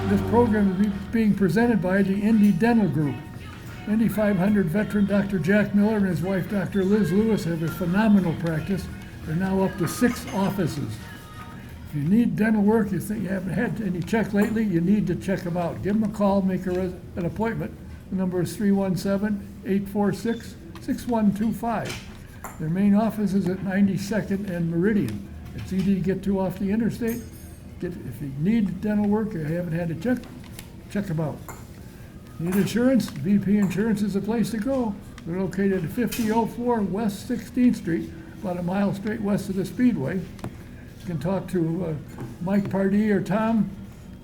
This program is being presented by the Indy Dental Group. Indy 500 veteran Dr. Jack Miller and his wife Dr. Liz Lewis have a phenomenal practice. They're now up to 6 offices. If you need dental work, you think you haven't had any check lately, you need to check them out. Give them a call, make an appointment. The number is 317-846-6125. Their main office is at 92nd and Meridian. It's easy to get to off the interstate. If you need dental work or you haven't had a check them out. Need insurance? VP Insurance is the place to go. They're located at 5004 West 16th Street, about a mile straight west of the Speedway. You can talk to Mike Pardee or Tom,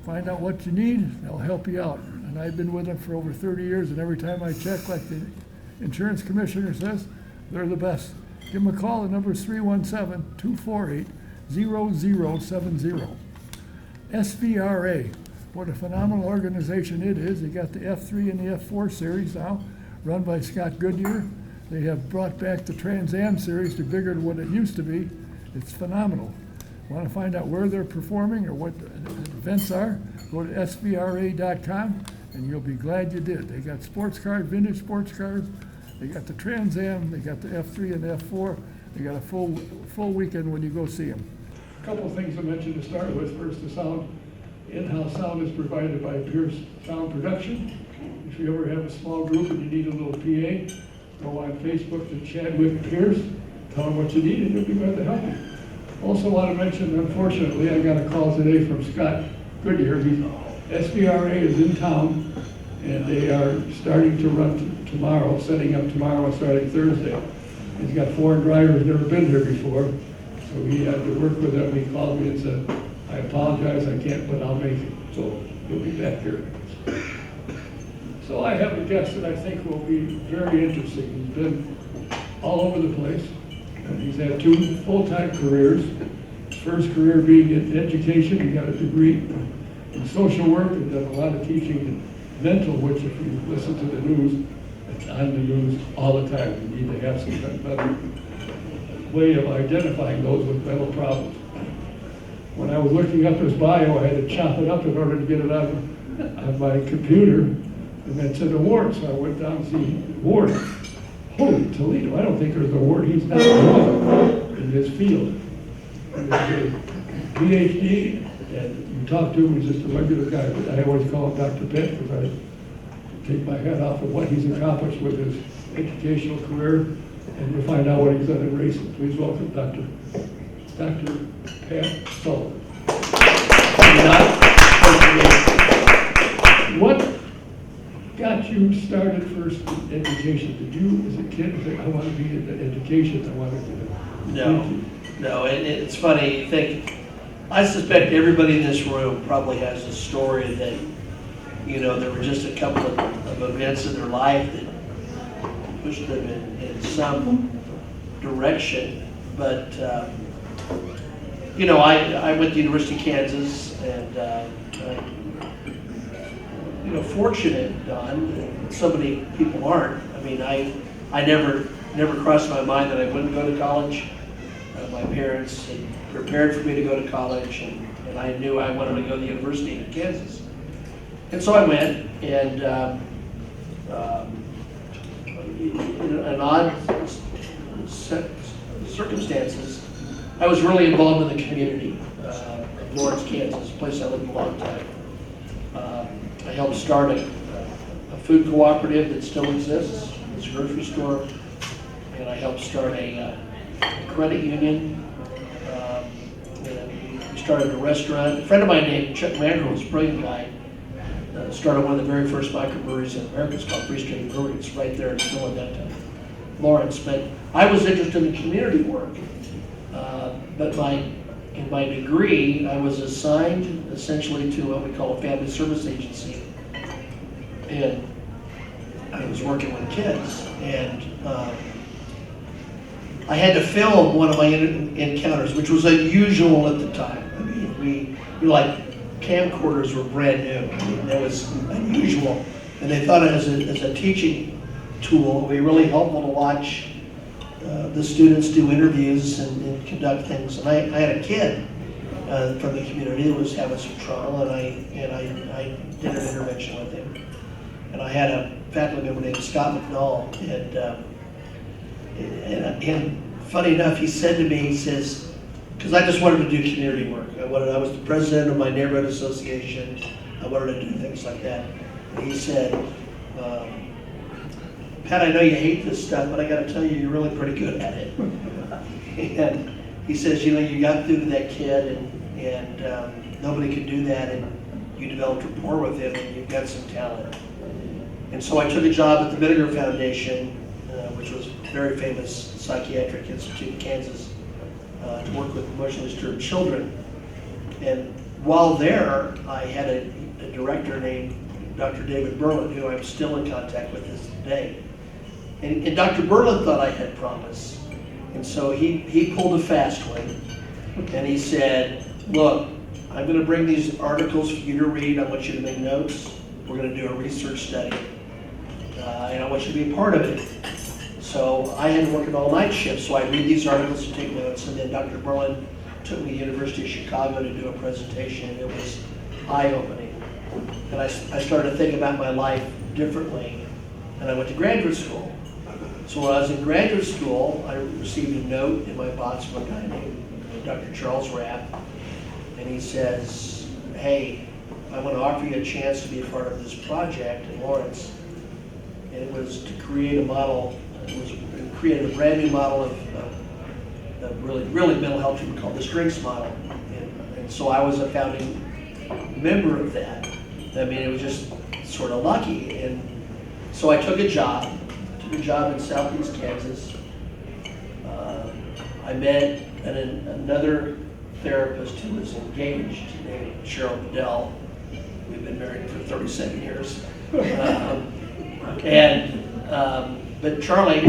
find out what you need, they'll help you out. And I've been with them for over 30 years, and every time I check, like the insurance commissioner says, they're the best. Give them a call, the number is 317-248-0070. SVRA, what a phenomenal organization it is. They got the F3 and the F4 series now, run by Scott Goodyear. They have brought back the Trans Am series to bigger than what it used to be. It's phenomenal. Want to find out where they're performing or what the events are? Go to svra.com and you'll be glad you did. They got sports cars, vintage sports cars. They got the Trans Am, they got the F3 and the F4. They got a full weekend when you go see them. A couple of things I mentioned to start with. First, the sound. In-house sound is provided by Pierce Sound Production. If you ever have a small group and you need a little PA, go on Facebook to Chadwick Pierce, tell them what you need and they'll be glad to help you. Also want to mention, unfortunately, I got a call today from Scott Goodyear. SVRA is in town and they are starting to run tomorrow, setting up tomorrow and starting Thursday. He's got 4 drivers, never been here before, so he had to work with them. He called me and said, I apologize, I can't, but I'll make it. So he'll be back here. So I have a guest that I think will be very interesting. He's been all over the place. And he's had 2 full-time careers. His first career being in education. He got a degree in social work and done a lot of teaching in mental, which if you listen to the news, it's on the news all the time. You need to have some kind of better way of identifying those with mental problems. When I was looking up his bio, I had to chop it up in order to get it on my computer, and that said award, so I went down to see award. Holy Toledo, I don't think there's an award he's not won in this field. And there's a PhD, and you talk to him, he's just a regular guy, but I always call him Dr. Pitt because I take my hat off of what he's accomplished with his educational career, and you'll find out what he's done in racing. Please welcome Dr. Pat Sullivan. What got you started first in education? Did you, as a kid, think, I want to be in education, I want to do it? No, and it's funny, I suspect everybody in this room probably has a story that, there were just a couple of events in their life that pushed them in some direction, but I went to University of Kansas, and fortunate, Don, so many people aren't. I mean, I never crossed my mind that I wouldn't go to college. My parents had prepared for me to go to college, and I knew I wanted to go to the University of Kansas. And so I went, and in odd circumstances, I was really involved in the community of Lawrence, Kansas, a place I lived a long time. I helped start a food cooperative that still exists. It's a grocery store. And I helped start a credit union. And we started a restaurant. A friend of mine named Chuck Mandrill, was a brilliant guy, started one of the very first microbreweries in America. It's called Free State Brewery. It's right there in Philadelphia, Lawrence. But I was interested in community work. But in my degree, I was assigned essentially to what we call a family service agency. And I was working with kids. And I had to film one of my encounters, which was unusual at the time. I mean, camcorders were brand new. I mean, that was unusual. And they thought it as a teaching tool. It would be really helpful to watch the students do interviews and conduct things. And I had a kid from the community that was having some trouble, and I did an intervention with him. And I had a faculty member named Scott McNall, and funny enough, he said to me, he says, because I just wanted to do community work. I was the president of my neighborhood association. I wanted to do things like that. And he said, Pat, I know you hate this stuff, but I got to tell you, you're really pretty good at it. And he says, you got through to that kid, and nobody could do that, and you developed rapport with him, and you've got some talent. And so I took a job at the Vinegar Foundation, which was a very famous psychiatric institute in Kansas, to work with emotionally disturbed children. And while there, I had a director named Dr. David Berlin, who I'm still in contact with this day. And Dr. Berlin thought I had promise. And so he pulled a fast one, and he said, look, I'm going to bring these articles for you to read. I want you to make notes. We're going to do a research study. And I want you to be a part of it. So I had to work an all-night shift, so I'd read these articles and take notes, and then Dr. Berlin took me to the University of Chicago to do a presentation. It was eye-opening. And I started to think about my life differently, and I went to graduate school. So when I was in graduate school, I received a note in my box from a guy named Dr. Charles Rapp, and he says, hey, I want to offer you a chance to be a part of this project in Lawrence. And it was to create a model, create a brand new model of really mental health treatment called the Strengths Model. And so I was a founding member of that. I mean, it was just sort of lucky. And so I took a job in Southeast Kansas. I met another therapist who was engaged named Cheryl Bedell. We've been married for 37 years. But Charlie,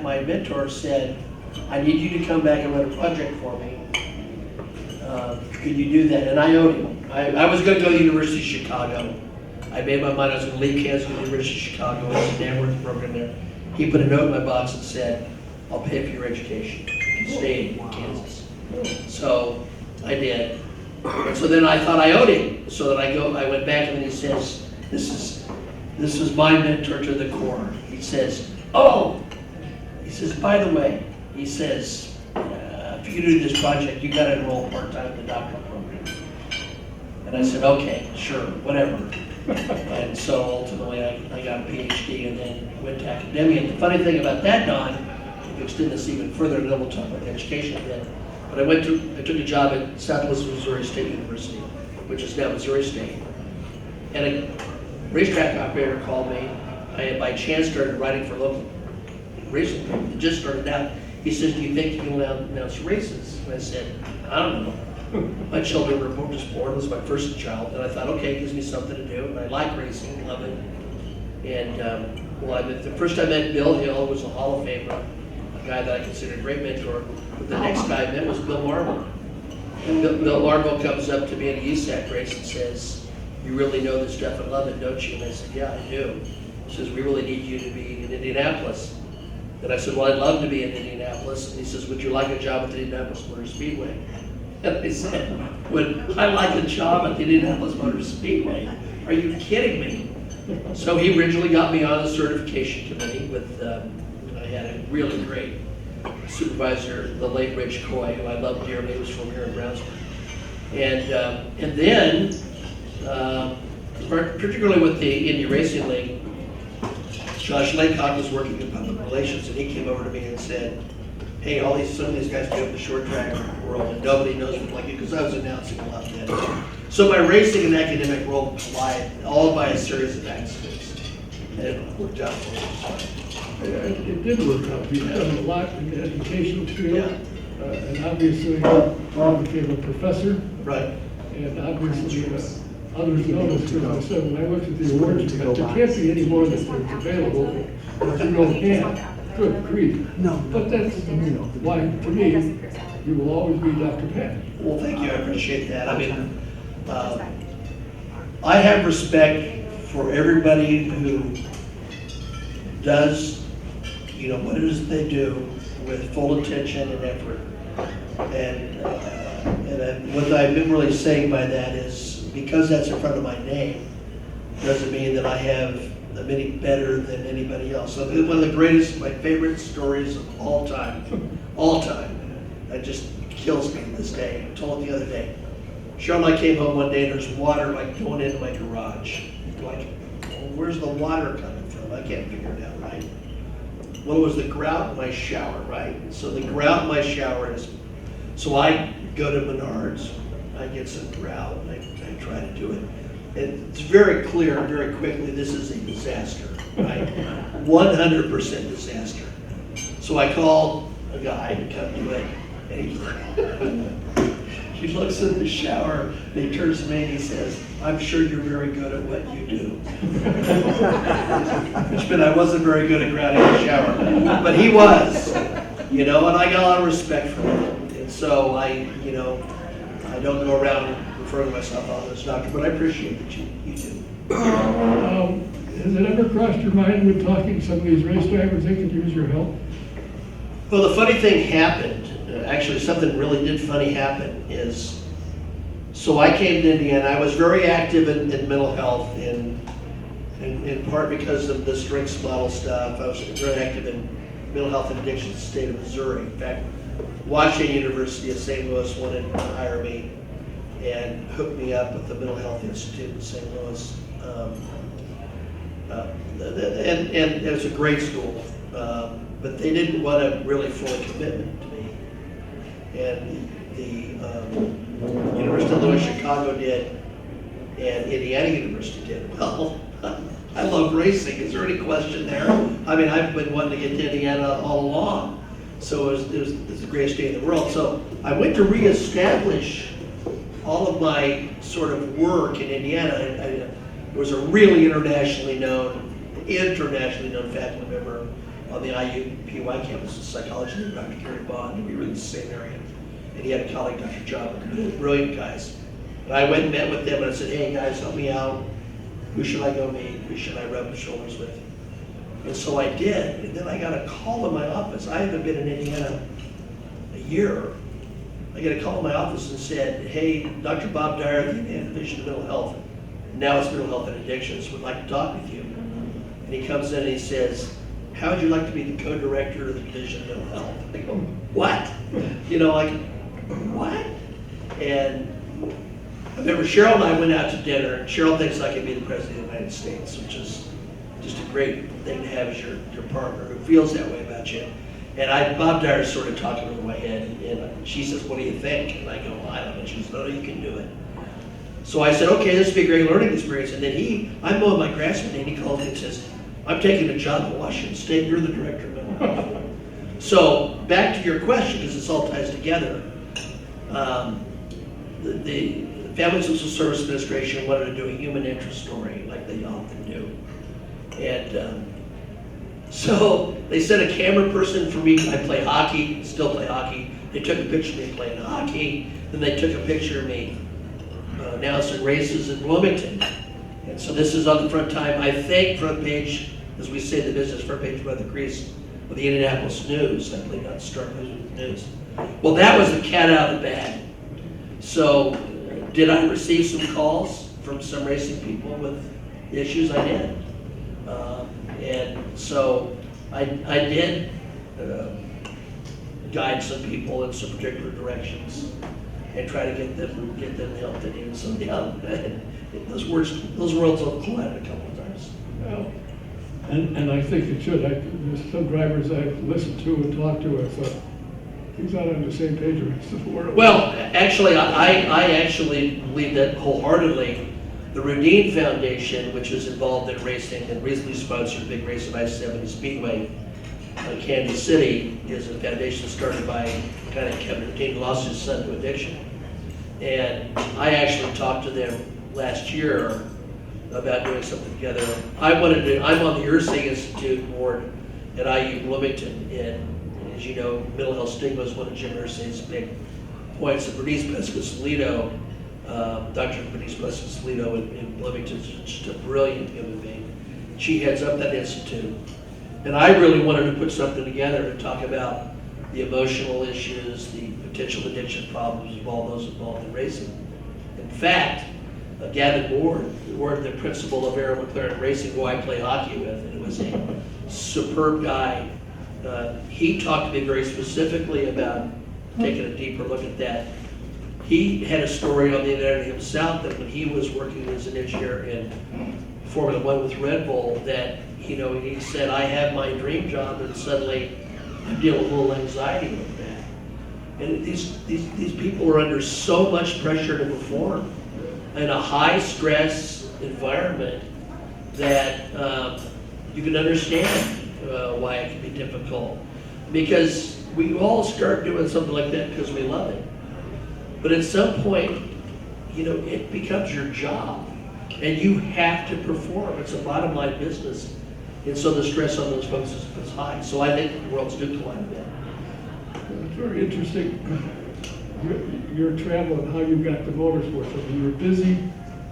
my mentor, said, I need you to come back and run a project for me. Could you do that? And I owed him. I was going to go to the University of Chicago. I made my mind I was going to leave Kansas, go to the University of Chicago. I was a Danworth program there. He put a note in my box and said, I'll pay for your education. You stay in Kansas. So I did. And so then I thought I owed him. So that I went back, and then he says, this is my mentor to the core. He says, by the way, he says, if you do this project, you got to enroll part-time in the doctoral program. And I said, okay, sure, whatever. And so ultimately I got a PhD and then went to academia. And the funny thing about that, Don, if you extend this even further, and then we'll talk about education again. But I took a job at Southwest Missouri State University, which is now Missouri State. And a racetrack operator called me. I had by chance started writing for local racing. It just started out. He says, do you think you can announce races? And I said, I don't know. My children were just born. It was my first child. And I thought, okay, it gives me something to do. And I like racing, love it. And the first I met Bill Hill, was a Hall of Famer, a guy that I considered a great mentor. But the next guy I met was Bill Marble. And Bill Marble comes up to me in a USAC race and says, you really know this stuff and love it, don't you? And I said, yeah, I do. He says, we really need you to be in Indianapolis. And I said, well, I'd love to be in Indianapolis. And he says, would you like a job at the Indianapolis Motor Speedway? And I said, would I like a job at the Indianapolis Motor Speedway? Are you kidding me? So he originally got me on the certification committee with, I had a really great supervisor, the late Rich Coy, who I loved dearly. He was from here in Brownsburg. And then, particularly with the Indy Racing League, Josh Laycock was working in public relations, and he came over to me and said, hey, some of these guys go up the short track world, and nobody knows them like you, because I was announcing a lot then. So my racing and academic world collided, all by a series of accidents. And it worked out for me. It did work out. You've done a lot in the educational field, and obviously you became a professor. Right. And obviously others noticed, because I said, when I looked at the awards, there can't be any more that's available that you don't have. Good grief. No. But that's why, to me, you will always be Dr. Pat. Well, thank you. I appreciate that. I mean, I have respect for everybody who does, what it is they do with full attention and effort. And And what I've been really saying by that is, because that's in front of my name, doesn't mean that I have I'm any better than anybody else. So one of the greatest, my favorite stories of all time, that just kills me to this day. I told it the other day. Cheryl and I came home one day and there's water like going into my garage. Like, well, where's the water coming from? I can't figure it out, right? Well, it was the grout in my shower, right? So the grout in my shower is, so I go to Menards, I get some grout, and I try to do it. And it's very clear, very quickly, this is a disaster, right? 100% disaster. So I called a guy to come do it, and he looks in the shower, and he turns to me and he says, "I'm sure you're very good at what you do." Which meant I wasn't very good at grouting the shower, but he was, and I got a lot of respect for him. And so I don't go around referring to myself as a doctor, but I appreciate that you do. Has it ever crossed your mind when talking to some of these race drivers they could use your help? Well, the funny thing happened, actually something really did funny happen is, so I came to Indiana, I was very active in mental health in part because of the strengths model stuff. I was very active in mental health and addiction in the state of Missouri. In fact, Washington University of St. Louis wanted to hire me and hooked me up with the Mental Health Institute in St. Louis. And it was a great school, but they didn't want a really full commitment to me. And the University of Louis Chicago did, and Indiana University did. Well, I love racing. Is there any question there? I mean, I've been wanting to get to Indiana all along, so it was the greatest day in the world. So I went to reestablish all of my sort of work in Indiana. There was a really internationally known faculty member on the IUPUI campus in psychology named Dr. Gary Bond. We were in the same area. And he had a colleague, Dr. John, brilliant guys. And I went and met with them and I said, "Hey guys, help me out. Who should I go meet? Who should I rub shoulders with?" And so I did. And then I got a call in my office. I haven't been in Indiana a year. I got a call in my office and said, "Hey, Dr. Bob Dyer, the Indiana Division of Mental Health, now it's Mental Health and Addictions, would like to talk with you." And he comes in and he says, "How would you like to be the co-director of the Division of Mental Health?" I go, "What?" What? And I remember Cheryl and I went out to dinner, and Cheryl thinks I could be the President of the United States, which is just a great thing to have as your partner who feels that way about you. And Bob Dyer sort of talking over my head, and she says, "What do you think?" And I go, "Well, I don't know." She says, "No, you can do it." So I said, "Okay, this would be a great learning experience." And then I'm mowing my grass one day, and he calls me and says, "I'm taking a job at Washington State. You're the director of mental health." So back to your question, because this all ties together. The Family and Social Service Administration wanted to do a human interest story, like they often do. And so they sent a camera person for me. I play hockey, still play hockey. They took a picture of me playing hockey. Then they took a picture of me announcing races in Bloomington. And so this is on the front page, as we say in the business, front page by the crease of the Indianapolis News. I believe not Star News. Well, that was the cat out of the bag. So did I receive some calls from some racing people with issues? I did. And so I did guide some people in some particular directions and try to get them the help they needed. So yeah, those worlds have collided a couple of times. Well, and I think it should. There's some drivers I've listened to and talked to, I thought, he's not on the same page as the world. Well, actually, I actually believe that wholeheartedly. The Rudine Foundation, which is involved in racing and recently sponsored a big race at I-70 Speedway in Kansas City, is a foundation started by a guy named Kevin Rudine, who lost his son to addiction. And I actually talked to them last year about doing something together. I'm on the USAC Institute board at IU Bloomington, and as you know, mental health stigma is one of Jim Irsay's big points. And Bernice Pescasolido, Dr. Bernice Pescasolido in Bloomington is just a brilliant human being. She heads up that institute. And I really wanted to put something together to talk about the emotional issues, the potential addiction problems of all those involved in racing. In fact, Gavin Ward, the principal of Arrow McLaren Racing, who I play hockey with, and was a superb guy, he talked to me very specifically about taking a deeper look at that. He had a story on the internet himself that when he was working as an engineer in Formula One with Red Bull, that he said, I have my dream job, and suddenly I deal with a little anxiety with that. And these people are under so much pressure to perform in a high stress environment that you can understand why it can be difficult. Because we all start doing something like that because we love it. But at some point, it becomes your job and you have to perform. It's a bottom line business. And so the stress on those folks is high. So I think the world's doing quite a bit. It's very interesting, your travel and how you got to motorsports. I mean, you were busy,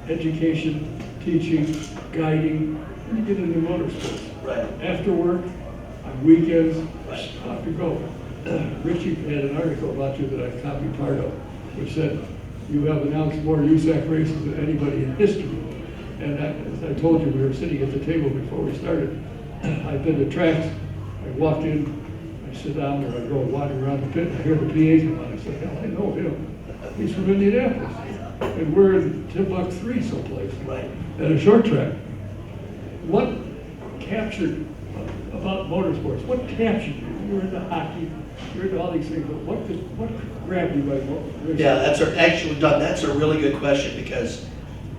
education, teaching, guiding, and you get into motorsports. Right. After work, on weekends, Right. off you go. Richie had an article about you that I copied part of, which said you have announced more USAC races than anybody in history. And as I told you, we were sitting at the table before we started. I've been to tracks. I walk in, I sit down there, I go walking around the pit, and I hear the PA come on. I said, hell, I know him. He's from Indianapolis. And we're in Timbuk 3 someplace. Right. At a short track. What captured about motorsports? What captured you? You were into hockey, you were into all these things, but what grabbed you by motorsports? Yeah, that's a really good question, because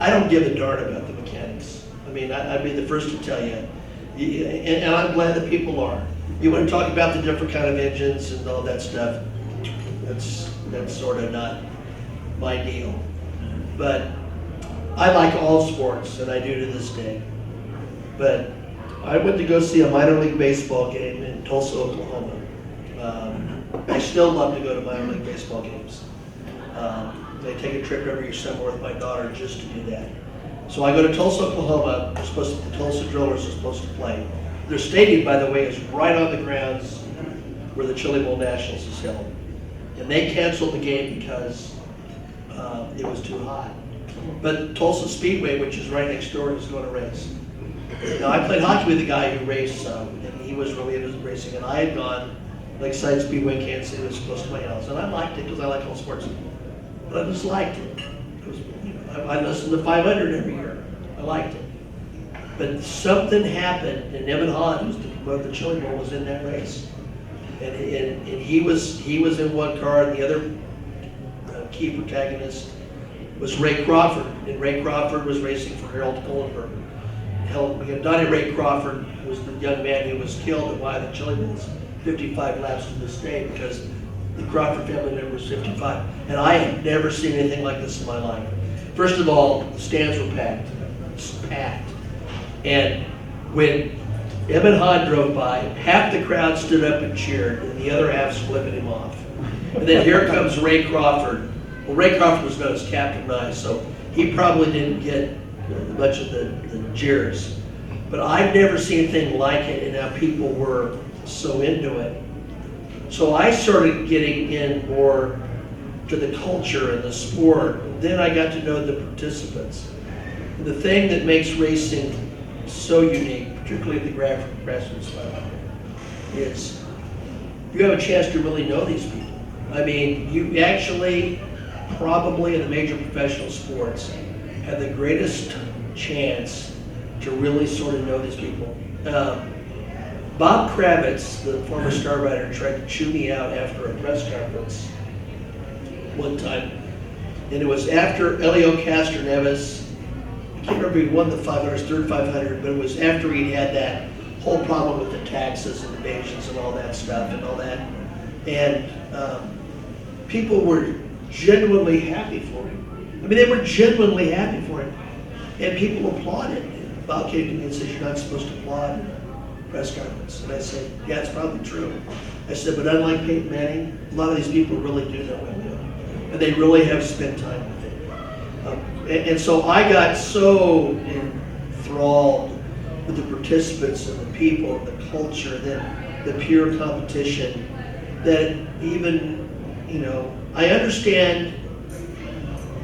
I don't give a darn about the mechanics. I mean, I'd be the first to tell you, and I'm glad that people are. You want to talk about the different kind of engines and all that stuff, that's sort of not my deal. But I like all sports, and I do to this day. But I went to go see a minor league baseball game in Tulsa, Oklahoma. I still love to go to minor league baseball games. They take a trip every summer with my daughter just to do that. So I go to Tulsa, Oklahoma. The Tulsa Drillers are supposed to play. Their stadium, by the way, is right on the grounds where the Chili Bowl Nationals is held. And they canceled the game because it was too hot. But Tulsa Speedway, which is right next door, is going to race. Now, I played hockey with a guy who raced some, and he was really into racing. And I had gone, Lakeside Speedway, Kansas City, was close to my house. And I liked it because I like all sports. But I just liked it. Because I listened to 500 every year. I liked it. But something happened, and Evan Hahn, who's the promoter of the Chili Bowl, was in that race. And he was in one car, and the other key protagonist was Ray Crawford. And Ray Crawford was racing for Harold Kohlenberg. Donnie Ray Crawford was the young man who was killed at why the Chili Bowl's 55 laps to this day, because the Crawford family member was 55. And I had never seen anything like this in my life. First of all, the stands were packed. Packed. And when Evan Hahn drove by, half the crowd stood up and cheered, and the other half flipping him off. And then here comes Ray Crawford. Well, Ray Crawford was known as Captain Nice, so he probably didn't get much of the jeers. But I've never seen anything like it, and how people were so into it. So I started getting in more to the culture and the sport. Then I got to know the participants. And the thing that makes racing so unique, particularly at the grassroots level, is you have a chance to really know these people. I mean, you actually, probably in the major professional sports, have the greatest chance to really sort of know these people. Bob Kravitz, the former star writer, tried to chew me out after a press conference one time. And it was after Elio Castroneves, I can't remember if he won the 500, his third 500, but it was after he'd had that whole problem with the taxes and evasions and all that stuff and all that. And people were genuinely happy for him. I mean, they were genuinely happy for him. And people applauded. Bob came to me and said, "You're not supposed to applaud press conference." And I said, "Yeah, it's probably true." I said, "But unlike Peyton Manning, a lot of these people really do know him. And they really have spent time with him." And so I got so enthralled with the participants and the people and the culture, then the pure competition, that even, I understand,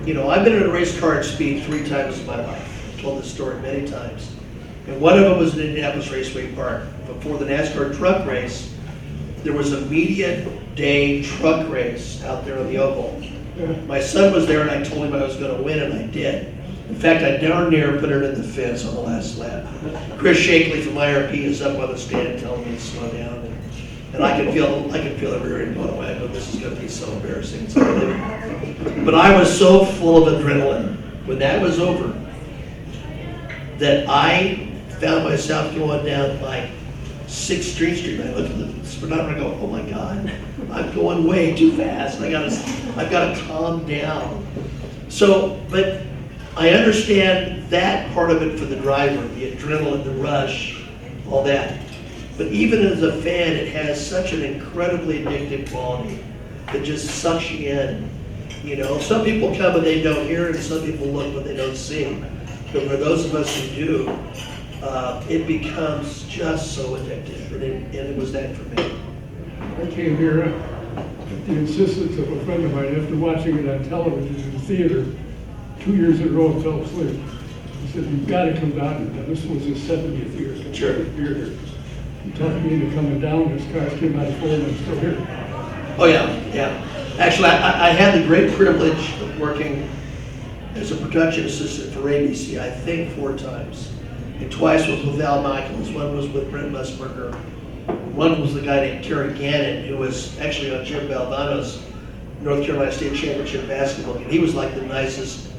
I've been in a race car at speed 3 times in my life. I've told this story many times. And one of them was in Indianapolis Raceway Park. Before the NASCAR truck race, there was a media day truck race out there on the oval. My son was there and I told him I was going to win, and I did. In fact, I darn near put it in the fence on the last lap. Chris Shakley from IRP is up on the stand telling me to slow down. And I could feel the rear end going away. I go, this is going to be so embarrassing. It's unbelievable. But I was so full of adrenaline when that was over that I found myself going down like 6th Street. I looked at the speedometer and I go, oh my God, I'm going way too fast. I've got to calm down. So, but I understand that part of it for the driver, the adrenaline, the rush, all that. But even as a fan, it has such an incredibly addictive quality that just sucks you in. Some people come and they don't hear, and some people look but they don't see. But for those of us who do, it becomes just so addictive, and it was that for me. I came here at the insistence of a friend of mine after watching it on television in the theater 2 years in a row and fell asleep. He said, you've got to come down here. This was his 70th year. Sure. Here. He talked me into coming down. His cars came out of Florida and still here. Oh yeah. Actually, I had the great privilege of working as a production assistant for ABC, I think 4 times. And twice was with Al Michaels. One was with Brent Musburger. One was the guy named Terry Gannon, who was actually on Jim Valvano's North Carolina State Championship basketball game. He was like the nicest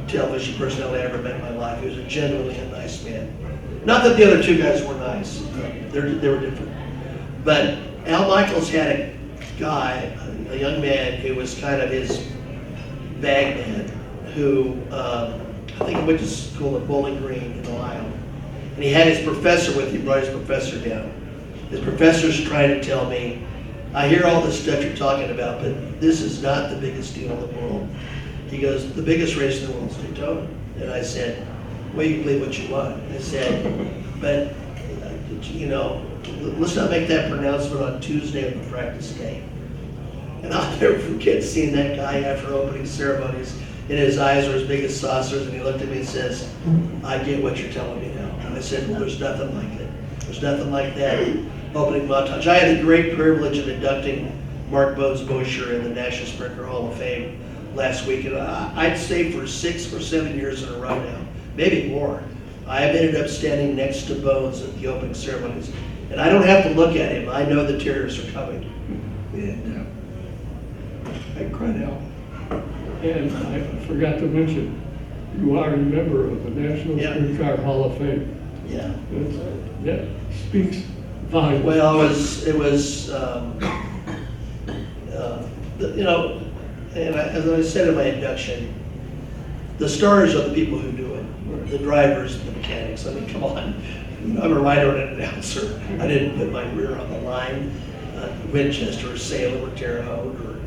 television personality I ever met in my life. He was genuinely a nice man. Not that the other 2 guys were nice. They were different. But Al Michaels had a guy, a young man who was kind of his bag man, who I think he went to school at Bowling Green in Ohio. And he had his professor with him, brought his professor down. His professor's trying to tell me, I hear all this stuff you're talking about, but this is not the biggest deal in the world. He goes, the biggest race in the world is Daytona. And I said, well, you can believe what you want. I said, but, let's not make that pronouncement on Tuesday of the practice day. And I'll never forget seeing that guy after opening ceremonies, and his eyes were as big as saucers, and he looked at me and says, I get what you're telling me now. And I said, well, there's nothing like it. There's nothing like that opening montage. I had the great privilege of inducting Mark Bones-Bosher in the National Sprinter Hall of Fame last week, and I'd say for 6 or 7 years in a row now, maybe more, I have ended up standing next to Bones at the opening ceremonies. And I don't have to look at him. I know the tears are coming. And I cried out. And I forgot to mention, you are a member of the National Sprint Car Hall of Fame. Yeah. That speaks volumes. Well, it was and as I said in my induction, the stars are the people who do it, the drivers, the mechanics. I mean, come on. I'm a writer and an announcer. I didn't put my career on the line. Winchester or Salem or Terre Haute or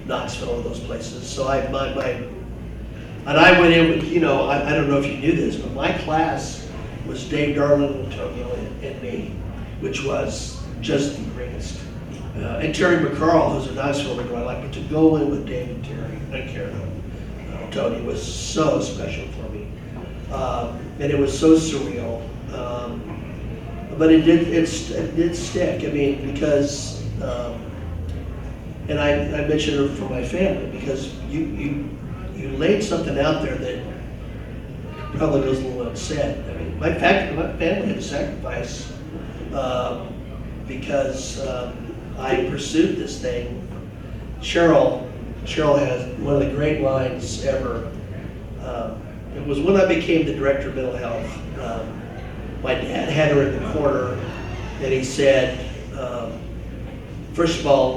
Knoxville or those places. So I went in with, I don't know if you knew this, but my class was Dave Darling, Antonio, and me, which was just the greatest. And Terry McCarl, who's a Knoxville I like, but to go in with Dave and Terry, and Karen, Tony was so special for me. And it was so surreal. But it did stick. I mean, because, and I mentioned it for my family, because you laid something out there that probably goes a little unsaid. I mean, my family had to sacrifice because I pursued this thing. Cheryl has one of the great lines ever. It was when I became the director of mental health. My dad had her in the corner, and he said, first of all,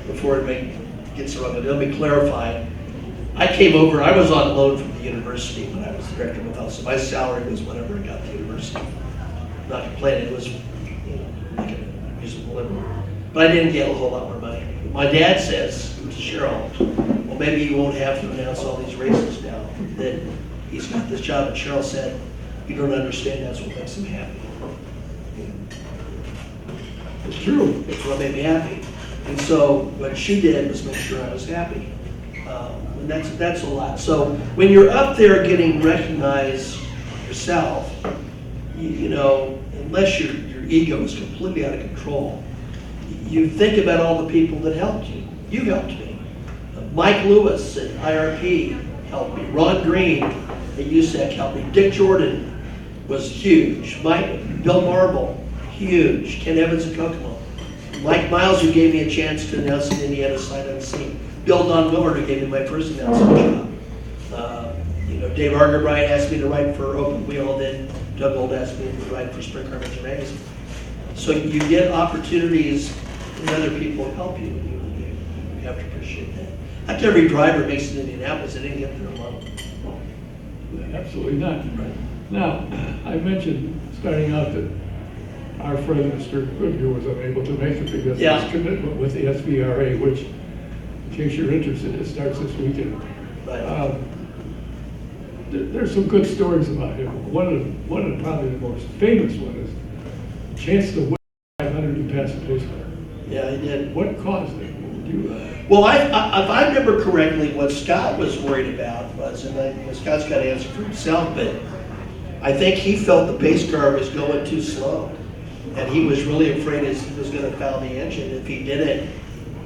before it gets wrong, let me clarify. I was on loan from the university when I was the director of mental health, so my salary was whatever I got at the university. I'm not complaining, it was like a musical living. But I didn't get a whole lot more money. My dad says to Cheryl, well, maybe you won't have to announce all these races now that he's got this job. And Cheryl said, you don't understand, that's what makes him happy. It's true. It's what made me happy. And so what she did was make sure I was happy. And that's a lot. So when you're up there getting recognized yourself, you know, unless your ego is completely out of control, you think about all the people that helped you. You helped me. Mike Lewis at IRP helped me. Ron Green at USAC helped me. Dick Jordan was huge. Bill Marble, huge. Ken Evans at Kokomo. Mike Miles, who gave me a chance to announce an Indiana sight unseen. Bill Don Willard, who gave me my first announcement job. You know, Dave Argerbright asked me to write for Open Wheel, then Doug Gold asked me to write for Spring Carmel Magazine. So you get opportunities and other people help you. You have to appreciate that. Not every driver makes it to Indianapolis, they didn't get there alone. Absolutely not. Now, I mentioned starting out that our friend Mr. Goodyear was unable to make it because of his commitment with the SVRA, which, in case you're interested, it starts this weekend. Right. There's some good stories about him. One of probably the most famous one is chance to win 500 and pass the pace car. Yeah, he did. What caused it? Well, if I remember correctly, what Scott was worried about was, and Scott's got to answer for himself, but I think he felt the pace car was going too slow. And he was really afraid he was going to foul the engine if he didn't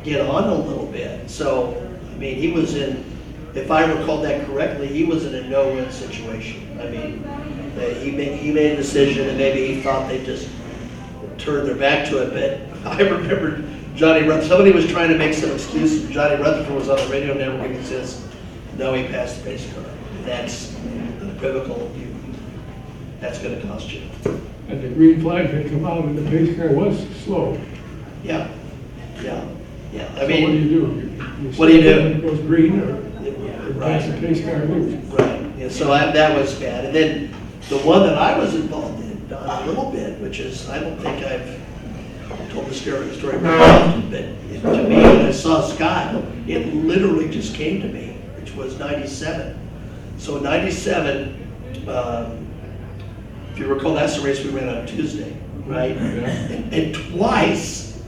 get on a little bit. So, I mean, he was in, if I recall that correctly, he was in a no-win situation. I mean, he made a decision and maybe he thought they just turned their back to it, but I remember Johnny Rutherford, somebody was trying to make some excuse. Johnny Rutherford was on the radio network and he says, no, he passed the pace car. That's unequivocal. That's going to cost you. And the green flag had come out and the pace car was slow. Yeah. I So mean, what do you do? What do you do? It goes green or right. pass the pace car loose. Right. Yeah, so that was bad. And then the one that I was involved in, Don, a little bit, which is, I don't think I've told the story very often, but to me, when I saw Scott, it literally just came to me, which was 97. So 97, if you recall, that's the race we ran on Tuesday, right? Yeah. And twice,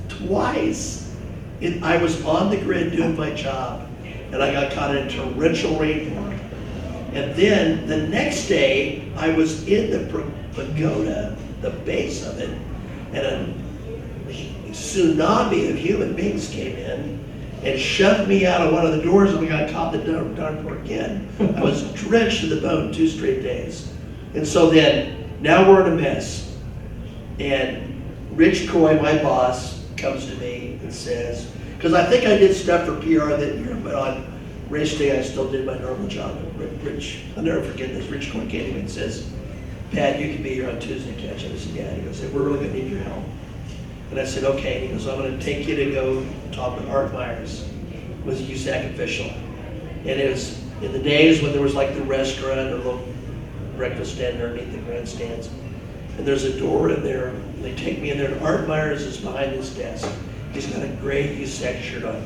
I was on the grid doing my job, and I got caught in a torrential rainfall. And then the next day, I was in the pagoda, the base of it, and a tsunami of human beings came in and shoved me out of one of the doors, and we got caught in the darn poor again. I was drenched to the bone 2 straight days. And so then, now we're in a mess. And Rich Coy, my boss, comes to me and says, because I think I did stuff for PR that year, but on race day I still did my normal job. Rich, I'll never forget this, Rich Coy came to me and says, Pat, you can be here on Tuesday, catch. I said, yeah. He goes, we're really gonna need your help. And I said, okay. He goes, I'm going to take you to go talk with Art Myers, who was a USAC official. And it was in the days when there was like the restaurant or little breakfast stand underneath the grandstands. And there's a door in there. And they take me in there, and Art Myers is behind his desk. He's got a gray USAC shirt on.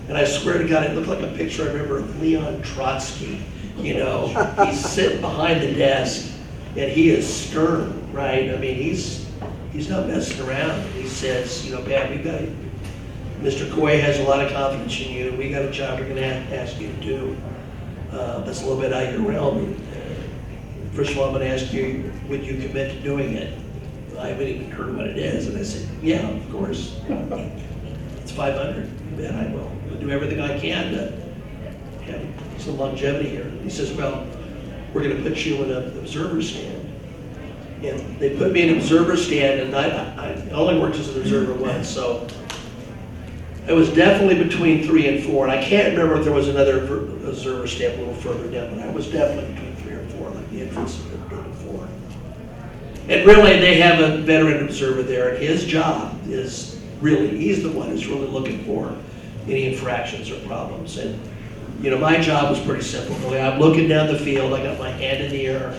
And I swear to God, it looked like a picture I remember of Leon Trotsky. You know, he's sitting behind the desk, and he is stern, right? I mean, he's not messing around. He says, you know, Pat, Mr. Coy has a lot of confidence in you. We got a job we're going to ask you to do. That's a little bit out of your realm. First of all, I'm going to ask you, would you commit to doing it? I haven't even heard what it is. And I said, yeah, of course. It's 500. Man, I will. I'll do everything I can to have some longevity here. He says, well, we're going to put you in an observer stand. And they put me in an observer stand, and I only worked as an observer once, so it was definitely between 3 and 4. And I can't remember if there was another observer stand a little further down, but I was definitely between 3 and 4, like the entrance of the 4. And really, they have a veteran observer there, and his job is really, he's the one who's really looking for any infractions or problems. And, you know, my job was pretty simple. Really, I'm looking down the field, I got my hand in the air,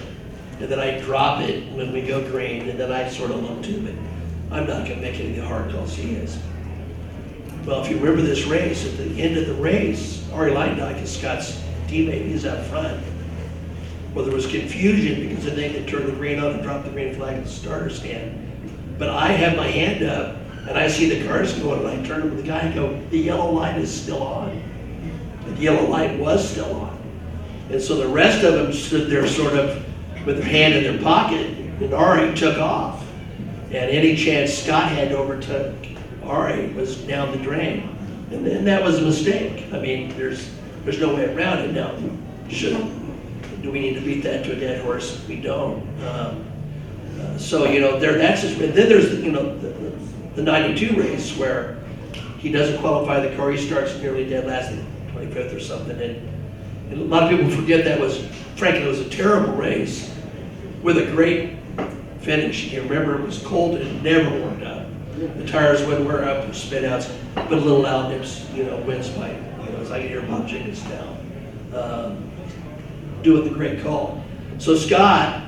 and then I drop it when we go green, and then I sort of look to it. I'm not going to make any of the hard calls he is. Well, if you remember this race, at the end of the race, Ari Leindyke is Scott's teammate, he's out front. Well, there was confusion because I think they turned the green on and dropped the green flag at the starter stand. But I have my hand up, And I see the cars going, and I turn to the guy and go, the yellow light is still on. The yellow light was still on. And so the rest of them stood there sort of with their hand in their pocket, and Ari took off. And any chance Scott had to overtake Ari was down the drain. And that was a mistake. I mean, there's no way around it now. Do we need to beat that to a dead horse? We don't. So, you know, that's just, then there's, you know, the 92 race where he doesn't qualify the car. He starts nearly dead last, 25th or something. And a lot of people forget that was, frankly, it was a terrible race with a great finish. You remember it was cold and it never warmed up. The tires wouldn't wear up or spin outs, but little Al Nips, you know, wins by, you know, as I can hear Bob Jenkins now, doing the great call. So Scott,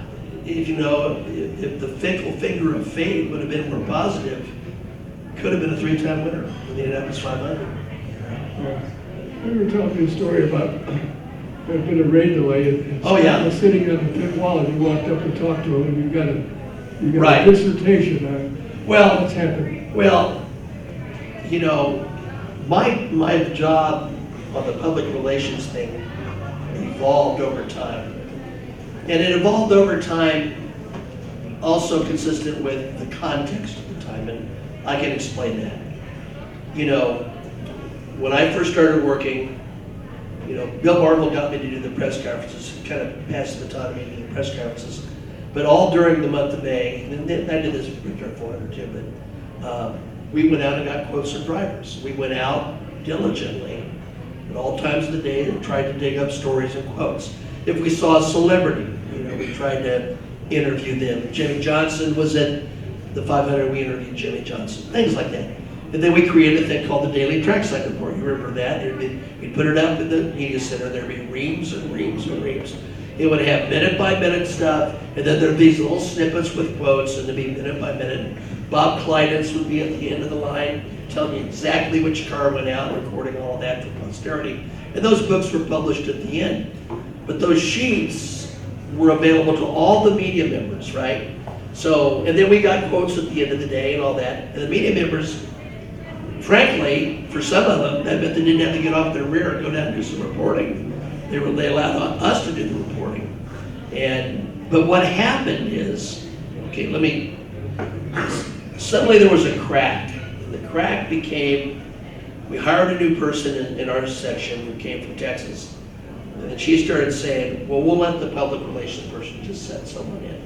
if you know, if the fickle finger of fate would have been more positive, could have been a 3-time winner of the Indianapolis 500. We were telling you a story about there'd been a rain delay, and Oh, yeah. Scott was sitting on the pit wall, and you walked up and talked to him, and you got Right. a dissertation on what's happened. Well, you know, my job on the public relations thing evolved over time. And it evolved over time also consistent with the context of the time, and I can explain that. You know, when I first started working, you know, Bill Bartle got me to do the press conferences, kind of passed the baton to me to do the press conferences. But all during the month of May, and then I did this with Richard 400 too, but we went out and got quotes from drivers. We went out diligently at all times of the day and tried to dig up stories and quotes. If we saw a celebrity, you know, we tried to interview them. Jimmy Johnson was at the 500, we interviewed Jimmy Johnson, things like that. And then we created a thing called the Daily Trackside Report. You remember that? We'd put it up in the media center. There'd be reams and reams and reams. It would have minute-by-minute stuff, and then there'd be these little snippets with quotes, and there'd be minute-by-minute. Bob Kleinitz would be at the end of the line, telling you exactly which car went out, recording all of that for posterity. And those books were published at the end. But those sheets were available to all the media members, right? So, and then we got quotes at the end of the day and all that. And the media members, frankly, for some of them, that meant they didn't have to get off their rear and go down and do some reporting. They allowed us to do the reporting. But what happened is, okay, suddenly there was a crack. The crack became, we hired a new person in our section who came from Texas. And she started saying, well, we'll let the public relations person just set someone in.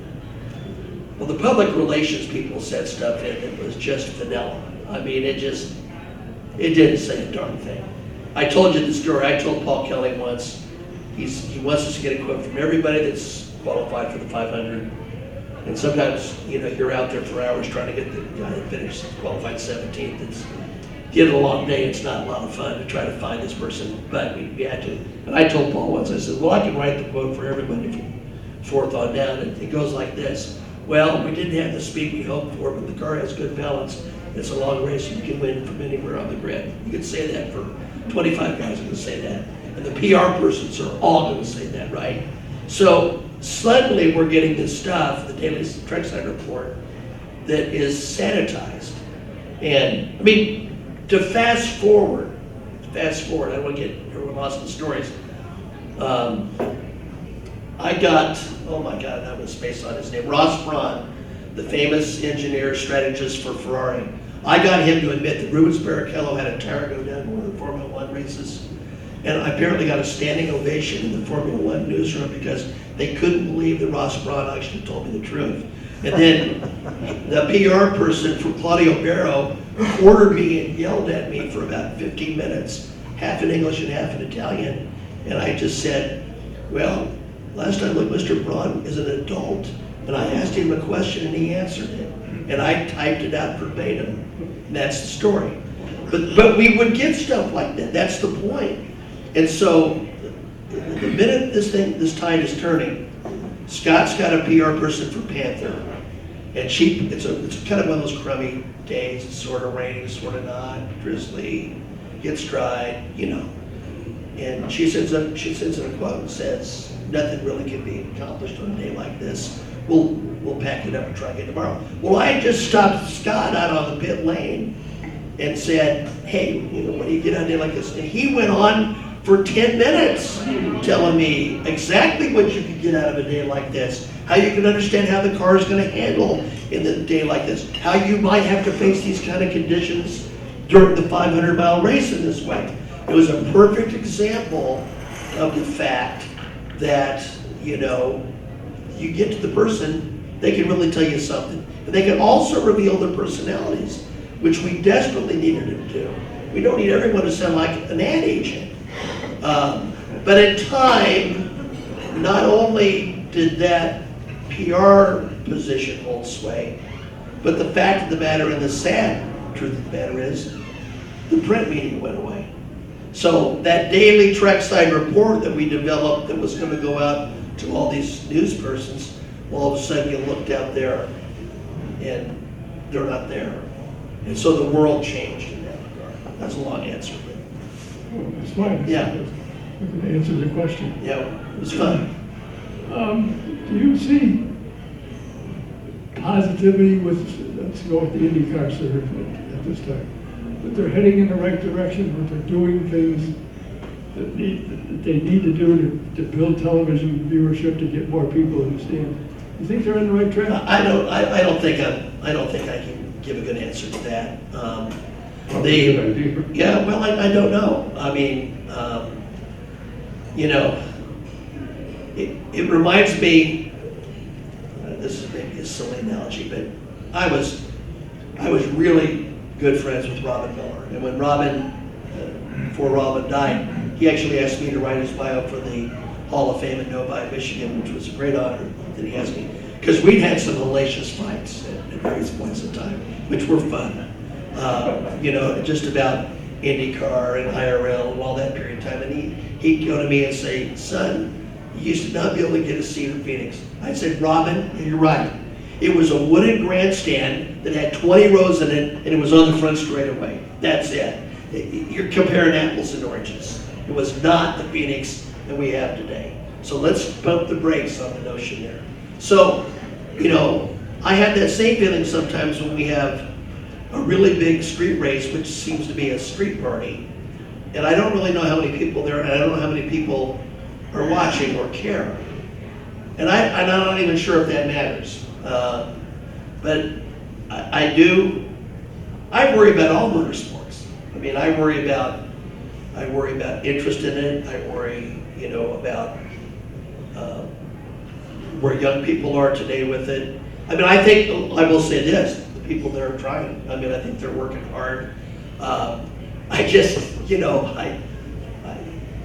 Well, the public relations people set stuff in that was just vanilla. I mean, it didn't say a darn thing. I told you the story. I told Paul Kelly once, he wants us to get a quote from everybody that's qualified for the 500. And sometimes, you know, you're out there for hours trying to get the guy that finished qualified 17th. It's the end of a long day. It's not a lot of fun to try to find this person, but we had to. And I told Paul once, I said, well, I can write the quote for everybody from 4th on down. And it goes like this. Well, we didn't have the speed we hoped for, but the car has good balance. It's a long race, and you can win from anywhere on the grid. You can say that for 25 guys are going to say that. And the PR persons are all going to say that, right? So suddenly we're getting this stuff, the Daily Trackside Report, that is sanitized. And I mean, to fast forward, I don't want to get everyone lost in stories. I got, oh my God, that was based on his name, Ross Braun, the famous engineer strategist for Ferrari. I got him to admit that Rubens Barrichello had a tire go down one of the Formula One races. And I apparently got a standing ovation in the Formula One newsroom because they couldn't believe that Ross Braun actually told me the truth. And then the PR person from Claudio Barro ordered me and yelled at me for about 15 minutes, half in English and half in Italian. And I just said, well, last I looked, Mr. Braun is an adult. And I asked him a question and he answered it. And I typed it out verbatim. And that's the story. But we would get stuff like that. That's the point. And so the minute this tide is turning, Scott's got a PR person for Panther. And it's kind of one of those crummy days. It's sort of raining, sort of not, drizzly, gets dry, you know. And she sends in a quote and says, nothing really can be accomplished on a day like this we'll pack it up and try again tomorrow. Well, I just stopped Scott out on the pit lane and said, hey, when you get on a day like this, and he went on for 10 minutes telling me exactly what you could get out of a day like this, how you can understand how the car is going to handle in the day like this, how you might have to face these kind of conditions during the 500-mile race in this way. It was a perfect example of the fact that, you get to the person, they can really tell you something. But they can also reveal their personalities, which we desperately needed to do. We don't need everyone to sound like an ad agent. But in time, not only did that PR position hold sway, but the fact of the matter and the sad truth of the matter is, the print media went away. So that daily trackside report that we developed that was going to go out to all these news persons, well, all of a sudden you looked out there and they're not there. And so the world changed in that regard. That's a long answer. That's fine. Yeah. It answers the question. Yeah, it was fun. Do you see positivity with, let's go with the IndyCar circuit at this time, that they're heading in the right direction, that they're doing things that they need to do to build television viewership to get more people in the stands? You think they're on the right track? I don't think I can give a good answer to that. Yeah, well, I don't know. I mean, it reminds me. This is maybe a silly analogy, but I was really good friends with Robin Miller, and when before Robin died, he actually asked me to write his bio for the Hall of Fame in Novi, Michigan, which was a great honor that he asked me, because we'd had some hellacious fights at various points in time, which were fun. Just about IndyCar and IRL and all that period of time. And he'd go to me and say, son, you used to not be able to get a seat in Phoenix. I said, Robin, you're right. It was a wooden grandstand that had 20 rows in it, and it was on the front straightaway. That's it. You're comparing apples and oranges. It was not the Phoenix that we have today. So let's pump the brakes on the notion there. So, I have that same feeling sometimes when we have a really big street race, which seems to be a street party, and I don't really know how many people there, and I don't know how many people are watching or care. And I'm not even sure if that matters. But I worry about all motorsports. I mean, I worry about interest in it. I worry, about where young people are today with it. I mean, I will say this, the people that are trying, I think they're working hard.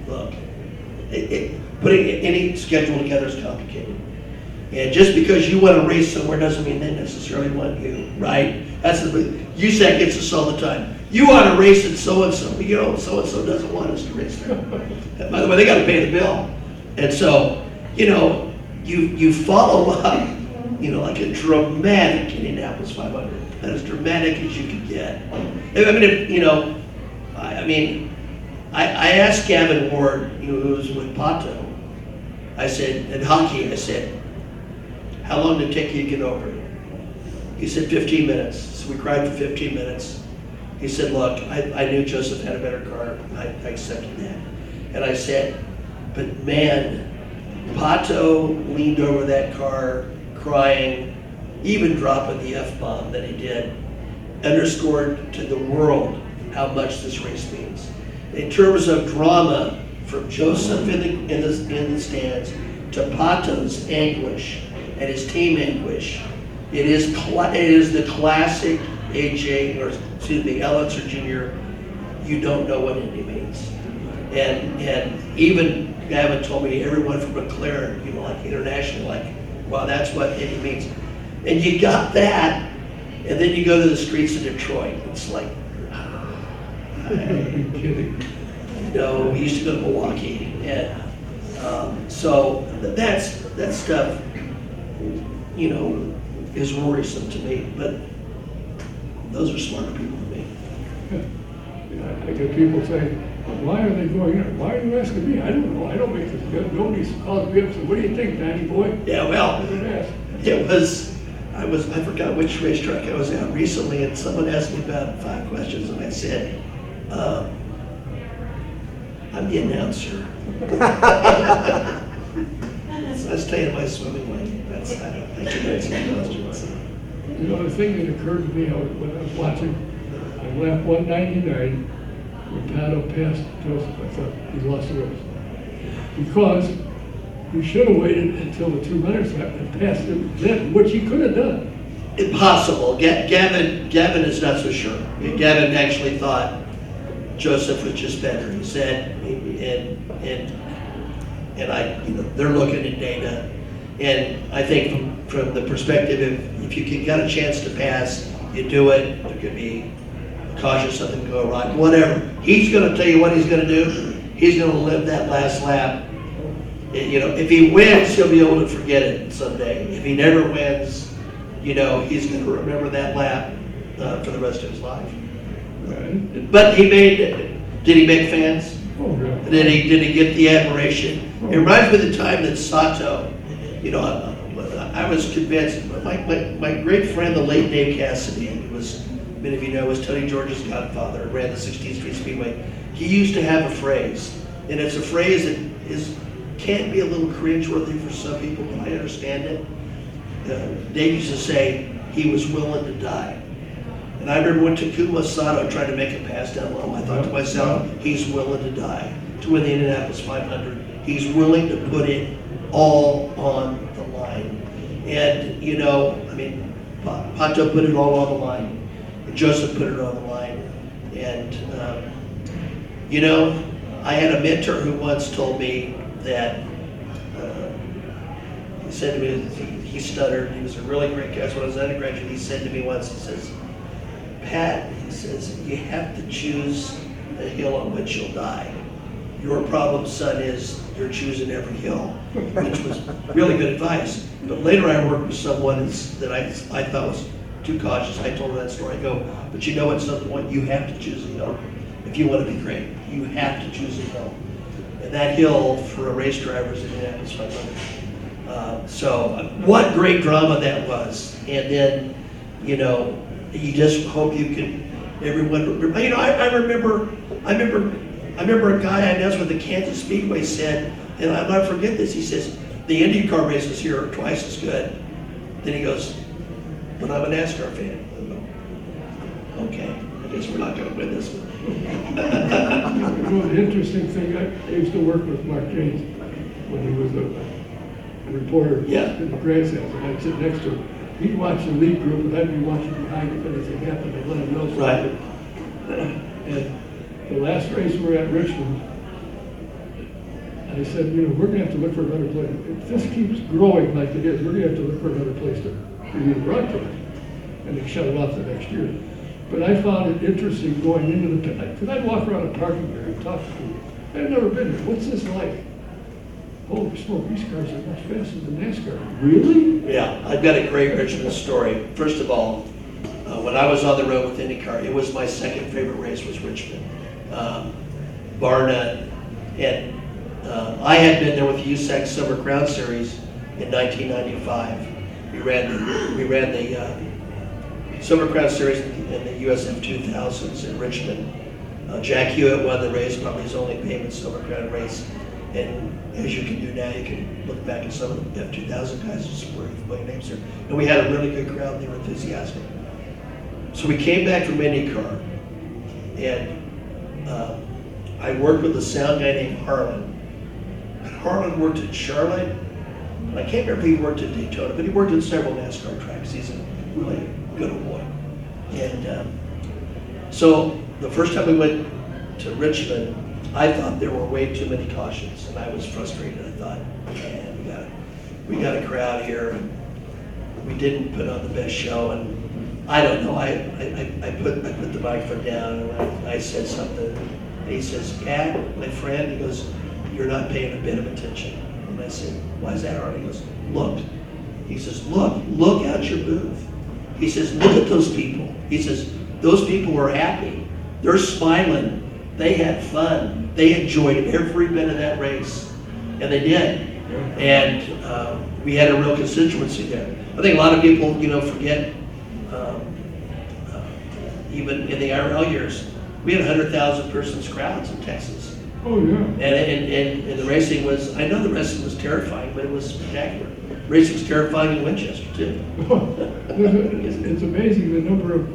Look, putting any schedule together is complicated. And just because you want to race somewhere doesn't mean they necessarily want you, right? USAC gets us all the time. You want to race at so-and-so. So-and-so doesn't want us to race there. By the way, they got to pay the bill. And so, you follow up, like a dramatic Indianapolis 500. That as dramatic as you can get. I asked Gavin Ward, who was with Pato, I said, in hockey, I said, how long did it take you to get over it? He said 15 minutes. So we cried for 15 minutes. He said, look, I knew Joseph had a better car. I accepted that. And I said, but man, Pato leaned over that car crying, even dropping the F-bomb that he did, underscored to the world how much this race means. In terms of drama, from Joseph in the stands to Pato's anguish and his team anguish, it is the classic Elitzer Jr. You don't know what Indy means, and even Gavin told me everyone from McLaren, like international, like, wow, that's what Indy means, and you got that, and then you go to the streets of Detroit. It's like, I'm kidding. We used to go to Milwaukee, and so that stuff, is worrisome to me. But those are smarter people than me. Yeah. I get people saying, why are they going in? Why are you asking me? I don't know. I don't make this good. Nobody calls me up and says, what do you think, Danny boy? Yeah, well, I forgot which racetrack I was at recently, and someone asked me about 5 questions, and I said, I'm the announcer. So I stay in my swimming lane. I don't think that's any questions. You know, the thing that occurred to me when I was watching, I lapped 199 when Pato passed Joseph. I thought he lost the race. Because he should have waited until the 2 runners left and passed him then, which he could have done. Impossible. Gavin is not so sure. Gavin actually thought Joseph was just better. He said, and they're looking at data, and I think from the perspective, if you can get a chance to pass, you do it. There could be cautious something go wrong, whatever. He's going to tell you what he's going to do. He's going to live that last lap. If he wins, he'll be able to forget it someday. If he never wins, he's going to remember that lap for the rest of his life. Right. But did he make fans? Oh, yeah. Did he get the admiration? It reminds me of the time that Sato, I was convinced, my great friend, the late Dave Cassidy, who was, many of you know, was Tony George's godfather, ran the 16th Street Speedway. He used to have a phrase, and it's a phrase that can't be a little cringeworthy for some people, but I understand it. Dave used to say he was willing to die. And I remember when Takuma Sato tried to make a pass down low, I thought to myself, he's willing to die. To win the Indianapolis 500, he's willing to put it all on the line. And, Pato put it all on the line. And Joseph put it on the line. And, I had a mentor who once told me that, he said to me, he stuttered, he was a really great guy. When I was an undergraduate, he said to me once, he says, Pat, he says, you have to choose a hill on which you'll die. Your problem, son, is you're choosing every hill, which was really good advice. But later I worked with someone that I thought was too cautious. I told her that story. I go, but at some point you have to choose a hill. If you want to be great, you have to choose a hill. And that hill for a race driver is Indianapolis 500. So what great drama that was. And then, you just hope you can, everyone, I remember a guy I announced with the Kansas Speedway said, and I'll never forget this, he says, the IndyCar races here are twice as good. Then he goes, but I'm a NASCAR fan. I go, okay, I guess we're not going to win this one. The interesting thing, I used to work with Mark James when he was a reporter in the grandstands, and I'd sit next to him. He'd watch the lead group, and I'd be watching behind if anything happened. I'd let him know. Right. And the last race we were at Richmond, I said, we're going to have to look for another place. If this keeps growing like it is, we're going to have to look for another place for you to broadcast. And they shut it off the next year. But I found it interesting going into the pit, because I'd walk around a parking area and talk to people. I've never been there. What's this like? Holy smoke, these cars are much faster than NASCAR. Really? Yeah, I've got a great Richmond story. First of all, when I was on the road with IndyCar, it was my second favorite race was Richmond. Bar none. And I had been there with the USAC Silver Crown Series in 1995. We ran the Silver Crown Series in the USF 2000s in Richmond. Jack Hewitt won the race, probably his only payment Silver Crown race. And as you can do now, you can look back at some of the F2000 guys who supported familiar names here. And we had a really good crowd, and they were enthusiastic. So we came back from IndyCar, and I worked with a sound guy named Harlan. And Harlan worked at Charlotte. I can't remember if he worked at Daytona, but he worked at several NASCAR tracks. He's a really good old boy. And so the first time we went to Richmond, I thought there were way too many cautions, and I was frustrated. I thought, man, we got a crowd here, and we didn't put on the best show. And I don't know. I put the microphone down, and I said something, and he says, "Pat, my friend," he goes, "you're not paying a bit of attention." And I said, "Why is that, Art?" He goes, "Look." He says, "Look out your booth." He says, "Look at those people." He says, "Those people were happy. They're smiling. They had fun. They enjoyed every bit of that race." And they did. And we had a real constituency there. I think a lot of people, forget, even in the IRL years, we had 100,000 persons crowds in Texas. Oh, yeah. And the racing was, I know the racing was terrifying, but it was spectacular. Racing's terrifying in Winchester too. It's amazing the number of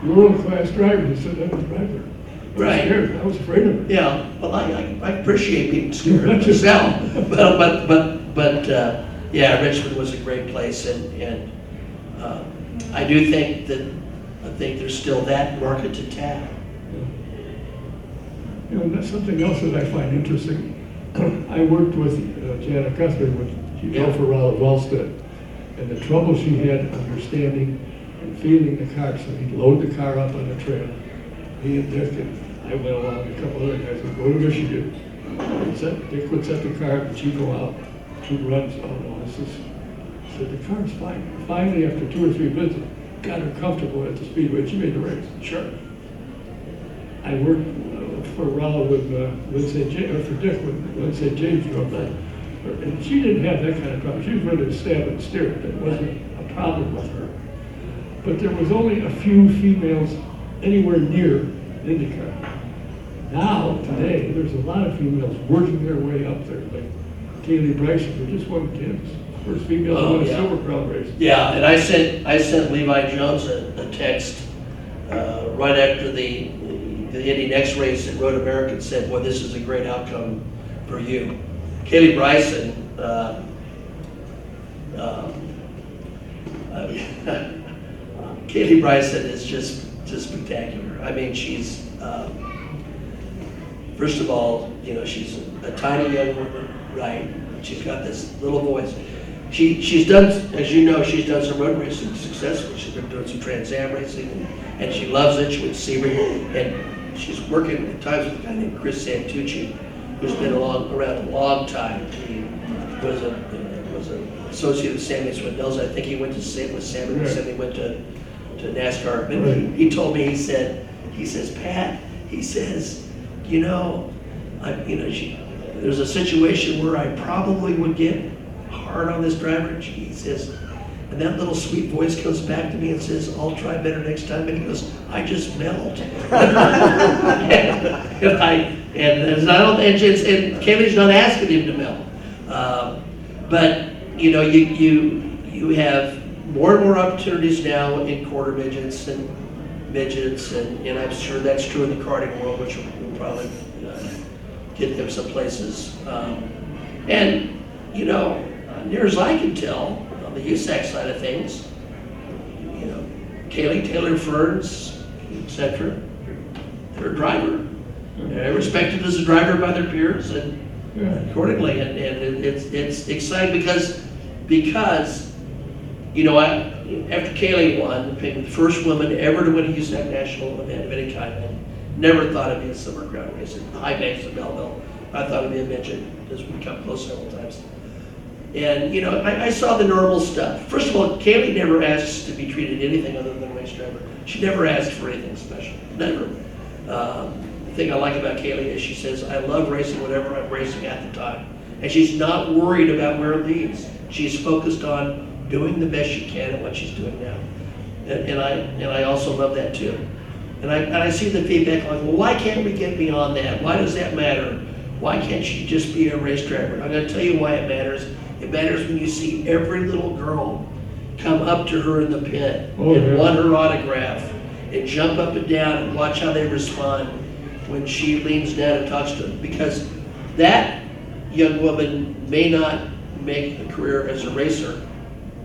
world-class drivers that said I was driver. I was Right. scared. I was afraid of it. Yeah, well, I appreciate being scared myself, but yeah, Richmond was a great place, and I do think there's still that market to tap. That's something else that I find interesting. I worked with Janet Cuthbert when she drove for Rollo Wellstead, and the trouble she had understanding and feeling the car. So he'd load the car up on the trailer. He and Dick and I went along, a couple other guys would go to Michigan. Dick would set the car up and she'd go out, 2 runs. Oh no, said the car's fine. Finally, after 2 or 3 visits, got her comfortable at the speedway. She made the race. Sure. I worked for Rollo with Lindsay James, for Dick when Lindsay James drove that. And she didn't have that kind of problem. She was ready to stab and steer. That wasn't a problem with her. But there was only a few females anywhere near IndyCar. Now, today, there's a lot of females working their way up there, like Kaylee Bryson, who just won Kansas. First female to win a Silver Crown race. Yeah, and I sent Levi Jones a text right after the Indy Next race at Road America and said, "Boy, this is a great outcome for you." Kaylee Bryson, Kaylee Bryson is just spectacular. I mean, she's first of all, she's a tiny young woman, right? She's got this little voice. She's done, as you know, she's done some road racing successfully. She's been doing some Trans Am racing, and she loves it. She went to Sebring, and she's working at times with a guy named Chris Santucci, who's been around a long time. He was an associate with Sammy Swindells. I think he went to Sammy with Sammy, and Sammy went to NASCAR. But he told me, he says, Pat, he says, there's a situation where I probably would get hard on this driver. He says, and that little sweet voice comes back to me and says, I'll try better next time. And he goes, I just melt. and Kevin's not asking him to melt. But you have more and more opportunities now in quarter midgets and midgets, and I'm sure that's true in the karting world, which will probably get them some places. Near as I can tell, on the USAC side of things, Kaylee Taylor Ferns, etc., they're a driver. They're respected as a driver by their peers, and accordingly, and it's exciting because after Kaylee won, the first woman ever to win a USAC national event of any kind, and never thought it'd be a Silver Crown race in High Banks of Belleville. I thought it'd be a midget because we come close several times. And I saw the normal stuff. First of all, Kaylee never asks to be treated anything other than a race driver. She never asked for anything special. Never. The thing I like about Kaylee is she says, I love racing whatever I'm racing at the time. And she's not worried about where it leads. She's focused on doing the best she can at what she's doing now. And I also love that too. And I see the feedback like, well, why can't we get beyond that? Why does that matter? Why can't she just be a race driver? I'm going to tell you why it matters. It matters when you see every little girl come up to her in the pit and want her autograph and jump up and down and watch how they respond when she leans down and talks to them. Because that young woman may not make a career as a racer,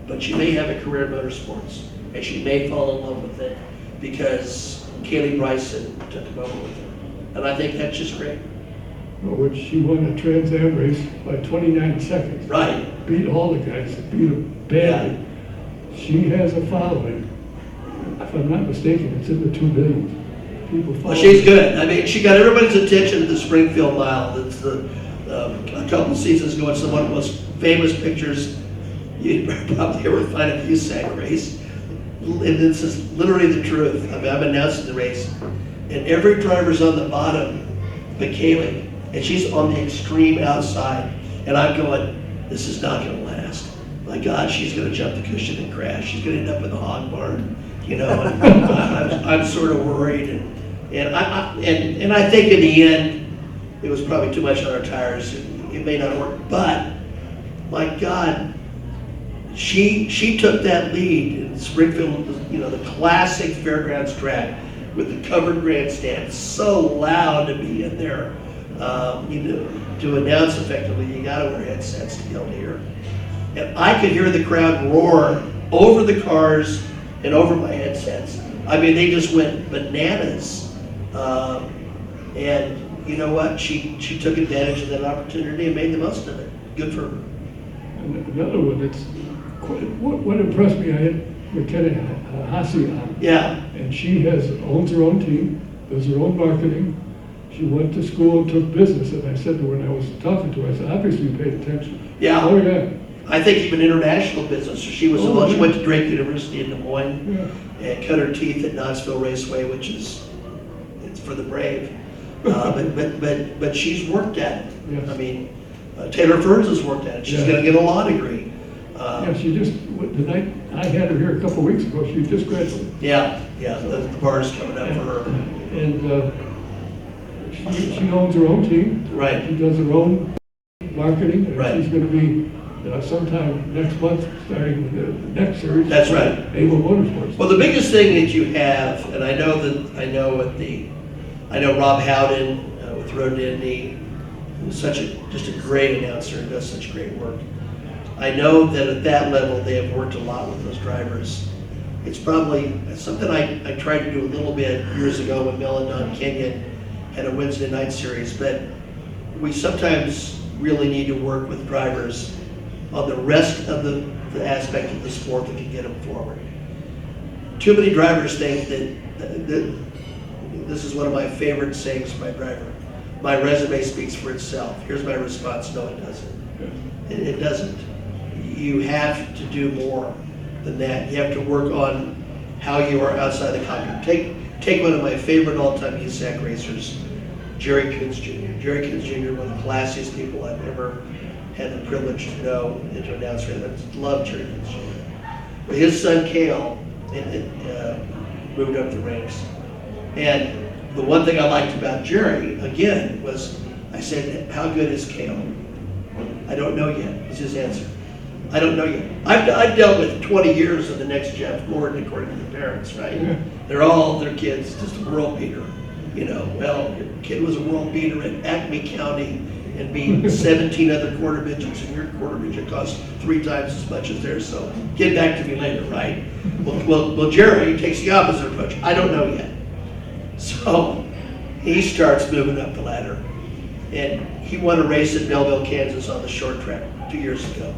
but she may have a career in motorsports, and she may fall in love with it because Kaylee Bryson took him over with her. And I think that's just great. Which she won a Trans Am race by 29 seconds. Right. Beat all the guys, beat them badly. Yeah. She has a following. If I'm not mistaken, it's in the 2 million. People follow. Well, she's good. I mean, she got everybody's attention at the Springfield Mile. That's a couple seasons ago. It's one of the most famous pictures you'd probably ever find at a USAC race. And this is literally the truth. I mean, I'm announcing the race, and every driver's on the bottom but Kaylee, and she's on the extreme outside. And I'm going, this is not gonna last. My God, she's gonna jump the cushion and crash. She's gonna end up in the hog barn, you know, and I'm sort of worried. And I think in the end, it was probably too much on our tires. It may not work, but my God, she took that lead in Springfield, you know, the classic fairgrounds track with the covered grandstand. So loud to be in there, you know, to announce effectively, you gotta wear headsets to be able to hear. And I could hear the crowd roar over the cars and over my headsets. I mean, they just went bananas. And you know what? She took advantage of that opportunity and made the most of it. Good for her. And another one that's what impressed me, I had McKenna Hassie on. Yeah. And she owns her own team, does her own marketing. She went to school and took business. And I said to her when I was talking to her, I said, obviously you paid attention. Yeah. Oh, yeah. I think even international business. So she was Oh, she yeah. went to Drake University in Des Moines Yeah. and cut her teeth at Knoxville Raceway, which is it's for the brave. But she's worked at it. Yes. I mean, Taylor Ferns has worked at it. She's Yeah. going to get a law degree. Yeah, she just, the night I had her here a couple of weeks ago, she just graduated. Yeah, the bar's coming up for her. And she owns her own team. Right. She does her own marketing. And Right. she's going to be sometime next month, starting the next series. That's right. Able Motorsports. Well, the biggest thing that you have, and I know Rob Howden with Road to Indy, who's just a great announcer and does such great work. I know that at that level, they have worked a lot with those drivers. It's probably something I tried to do a little bit years ago when Mel and Don Kenyon had a Wednesday night series, but we sometimes really need to work with drivers on the rest of the aspect of the sport that can get them forward. Too many drivers think that this is one of my favorite sayings from my driver. My resume speaks for itself. Here's my response: no, it doesn't. It doesn't. You have to do more than that. You have to work on how you are outside the cockpit. Take one of my favorite all-time USAC racers, Jerry Coons Jr. Jerry Coons Jr., one of the classiest people I've ever had the privilege to know and to announce for him. I love Jerry Coons Jr. But his son, Cale, moved up the ranks. And the one thing I liked about Jerry, again, was I said, how good is Cale? I don't know yet, was his answer. I don't know yet. I've dealt with 20 years of the next Jeff Gordon, according to the parents, right? Yeah. They're all their kids, just a world beater. You know, well, your kid was a world beater in Acme County and beat 17 other quarter midgets, and your quarter midget costs 3 times as much as theirs, so get back to me later, right? Well, Jerry takes the opposite approach. I don't know yet. So he starts moving up the ladder. And he won a race at Belleville, Kansas on the short track 2 years ago.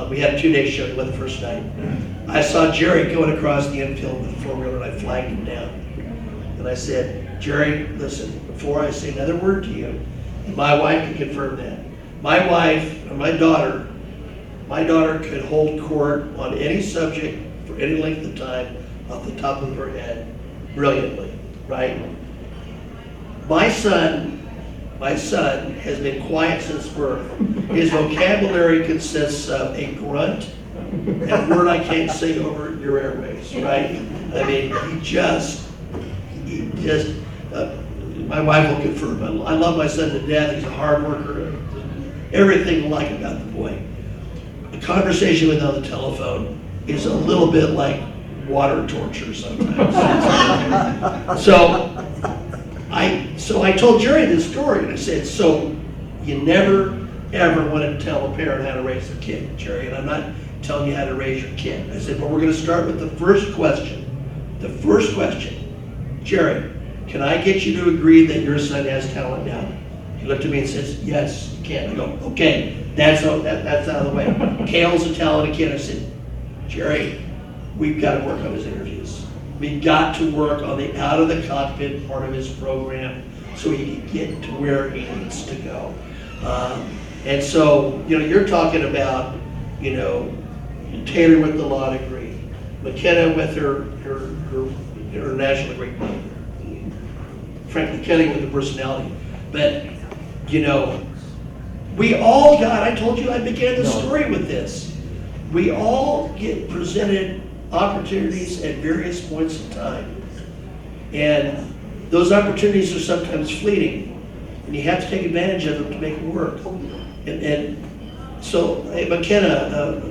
We had a 2-day show. He won the first night. I saw Jerry going across the infield with a 4-wheeler, and I flagged him down. And I said, Jerry, listen, before I say another word to you, and my wife can confirm that. My wife, or my daughter could hold court on any subject for any length of time off the top of her head brilliantly, right? My son has been quiet since birth. His vocabulary consists of a grunt and a word I can't say over your airways, right? I mean, he just, my wife will confirm. I love my son to death. He's a hard worker. Everything I like about the boy. A conversation with him on the telephone is a little bit like water torture sometimes. So I told Jerry this story, and I said, so you never, ever want to tell a parent how to raise their kid, Jerry, and I'm not telling you how to raise your kid. I said, but we're going to start with the first question. The first question, Jerry, can I get you to agree that your son has talent now? He looked at me and says, yes, you can. I go, okay, that's out of the way. Cale's a talented kid. I said, Jerry, we've got to work on his interviews. We've got to work on the out of the cockpit part of his program so he can get to where he needs to go. And so, you're talking about, Taylor with the law degree, McKenna with her national degree, frankly, Kelly with the personality. But, We all got, I told you I began the story with this. We all get presented opportunities at various points in time. And those opportunities are sometimes fleeting. And you have to take advantage of them to make it work. And so, hey, McKenna,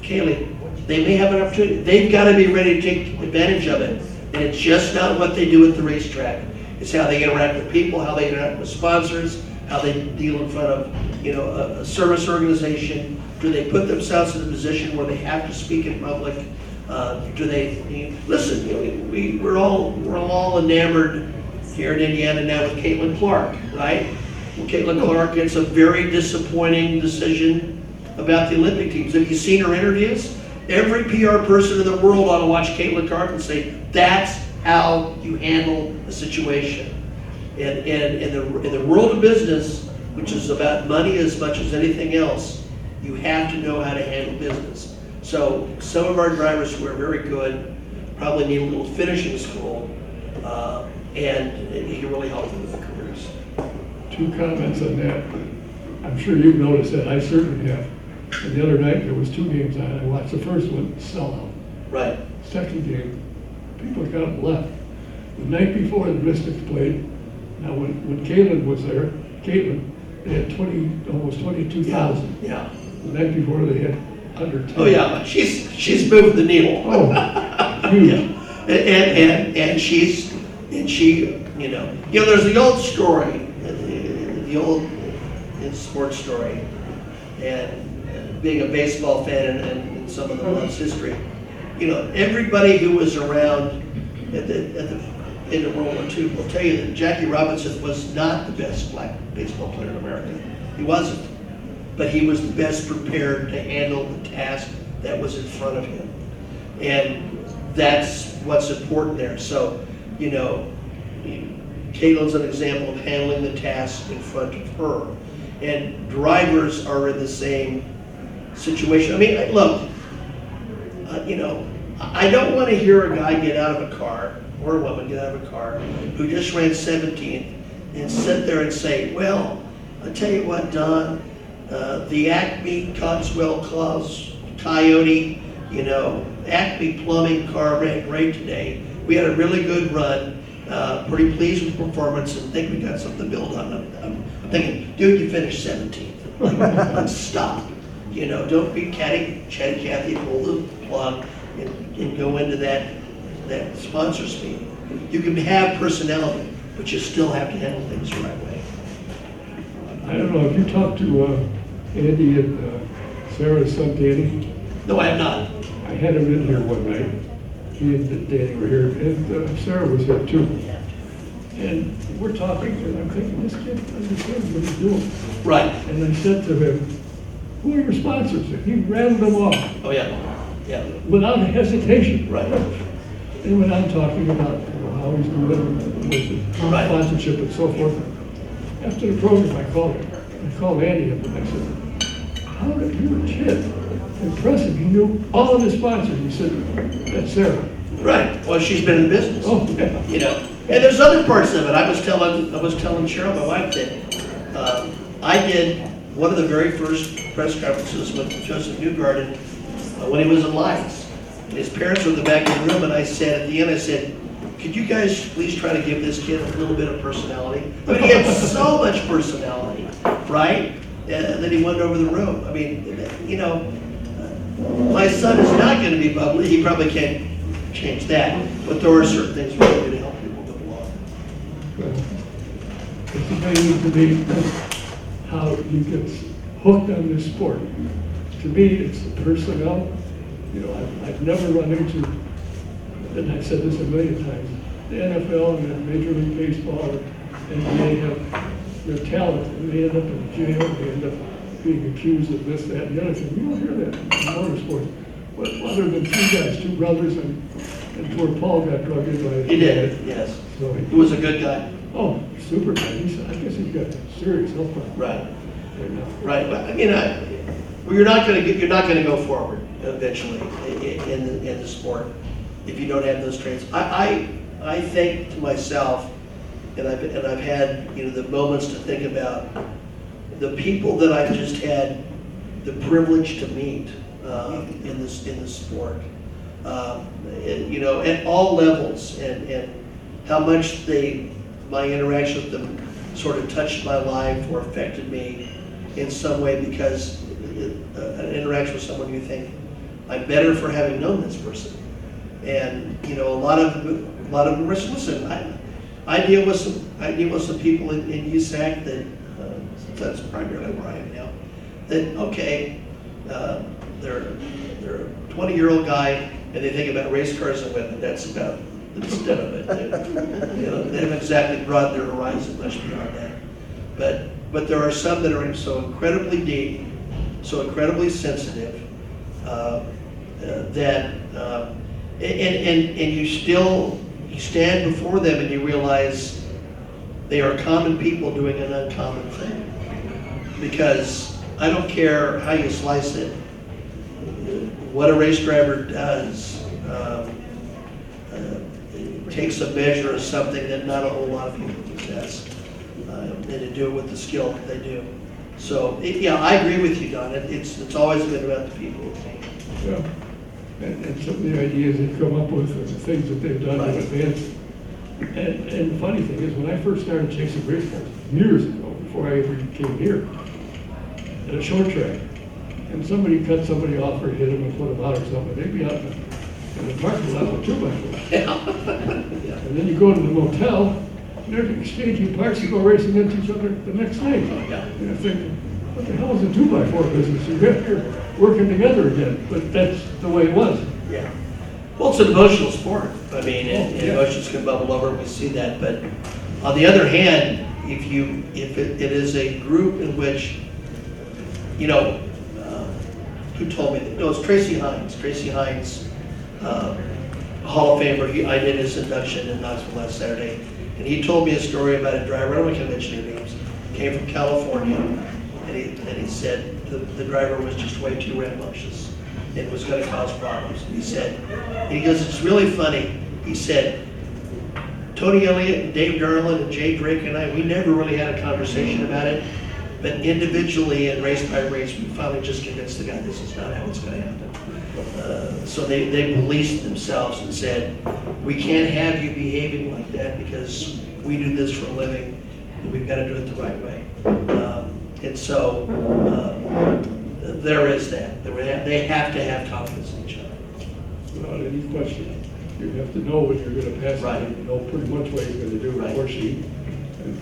Kaylee, they may have an opportunity. They've got to be ready to take advantage of it. And it's just not what they do at the racetrack. It's how they interact with people, how they interact with sponsors, how they deal in front of, a service organization. Do they put themselves in a position where they have to speak in public? Do they, listen, we're all enamored here in Indiana now with Caitlin Clark, right? Well, Caitlin Clark gets a very disappointing decision about the Olympic teams. Have you seen her interviews? Every PR person in the world ought to watch Caitlin Clark and say, that's how you handle a situation. And in the world of business, which is about money as much as anything else, you have to know how to handle business. So some of our drivers who are very good probably need a little finishing school, and it can really help them with their careers. 2 comments on that. I'm sure you've noticed that. I certainly have. And the other night, there was 2 games on. I watched the first one, sellout. Right. Second game, people got up and left. The night before the Mystics played, now when Caitlin was there, they had almost 22,000. Yeah. The night before they had under 10. Oh yeah, she's moved the needle. Oh, huge. Yeah. And she, there's the old story, the old sports story, and being a baseball fan and some of the love's history. Everybody who was around in World War II will tell you that Jackie Robinson was not the best black baseball player in America. He wasn't. But he was the best prepared to handle the task that was in front of him. And that's what's important there. So, Caitlin's an example of handling the task in front of her. And drivers are in the same situation. I mean, look, I don't want to hear a guy get out of a car, or a woman get out of a car, who just ran 17th and sit there and say, well, I'll tell you what, Don, the Acme Cotswold Coyote, Acme Plumbing car ran great today. We had a really good run, pretty pleased with performance, and think we got something to build on. I'm thinking, dude, you finished 17th. Let's stop. Don't be chatty Cathy, pull the plug and go into that sponsors meeting. You can have personality, but you still have to handle things the right way. I don't know, have you talked to Andy and Sarah's son Danny? No, I have not. I had him in here one night. He and Danny were here, and Sarah was here too. And we're talking, and I'm thinking, this kid understands what he's doing. Right. And I said to him, who are your sponsors? And he rattled them off. Oh, yeah. Yeah. Without hesitation. Right. And went on talking about how he's doing with the Right. sponsorship and so forth. After the program, I called Andy up and I said, how did you were a kid? Impressive. He knew all of his sponsors. He said, that's Sarah. Right. Well, she's been in business. Oh, yeah. And there's other parts of it. I was telling Cheryl, my wife, that I did one of the very first press conferences with Joseph Newgarden when he was in Lions. His parents were in the back of the room, and I said, at the end, could you guys please try to give this kid a little bit of personality? I mean, he had so much personality, right? That he went over the room. I mean, my son is not going to be bubbly. He probably can't change that. But there are certain things really going to help people go along. It's amazing to me how he gets hooked on this sport. To me, it's the personnel. I've never run into, and I've said this a million times, the NFL and the Major League Baseball and NBA have their talent, and they end up in jail, they end up being accused of this, that, and the other thing. You don't hear that in motorsports. But other than 2 guys, 2 brothers, and poor Paul got drugged in by his He did, dad. yes. So He was a good guy. oh, super guy. I guess he's got serious health problems. Right. Right now. Right. But I mean, you're not going to go forward eventually in the sport if you don't have those traits. I think to myself, and I've had the moments to think about the people that I've just had the privilege to meet in this sport, you know, at all levels, and how much my interaction with them sort of touched my life or affected me in some way, because an interaction with someone you think, I'm better for having known this person. And you know, a lot of them listen. I deal with some people in USAC that that's primarily where I am now. That okay, they're a 20-year-old guy and they think about race cars and women. That's about the extent of it. They haven't exactly broadened their horizon much beyond that. But there are some that are so incredibly deep, so incredibly sensitive that. And you stand before them and you realize they are common people doing an uncommon thing. Because I don't care how you slice it, what a race driver does takes a measure of something that not a whole lot of people possess, and to do it with the skill that they do. So, yeah, I agree with you, Don. It's always been about the people with me. Yeah. And some of the ideas they've come up with and the things that they've done in advance. And the funny thing is, when I first started chasing race cars years ago, before I ever came here, at a short track, and somebody cut somebody off or hit them and put them out or something, they'd be out in the parking lot with 2x4s. Yeah. And then you go to the motel, and they're exchanging parts to go racing into each other the next day. Yeah. And you're thinking, what the hell is a 2x4 business? You're working together again, but that's the way it was. Yeah. Well, it's an emotional sport. I mean, and Yeah. emotions can bubble over. We see that. But on the other hand, if it is a group in which, you know, who told me that? No, it's Tracy Hines. Tracy Hines, Hall of Famer. I did his induction in Knoxville last Saturday, and he told me a story about a driver. I don't want to mention their names. Came from California, and he said the driver was just way too rambunctious and was going to cause problems. And he goes, it's really funny. He said, Tony Elliott and Dave Darland and Jay Drake and I, we never really had a conversation about it, but individually and race by race, we finally just convinced the guy this is not how it's going to happen. So they policed themselves and said, we can't have you behaving like that because we do this for a living and we've got to do it the right way. And so there is that. They have to have confidence in each other. Without any question. You have to know when you're going to pass Right. it, you know pretty much what you're going to do, Right. or she. And,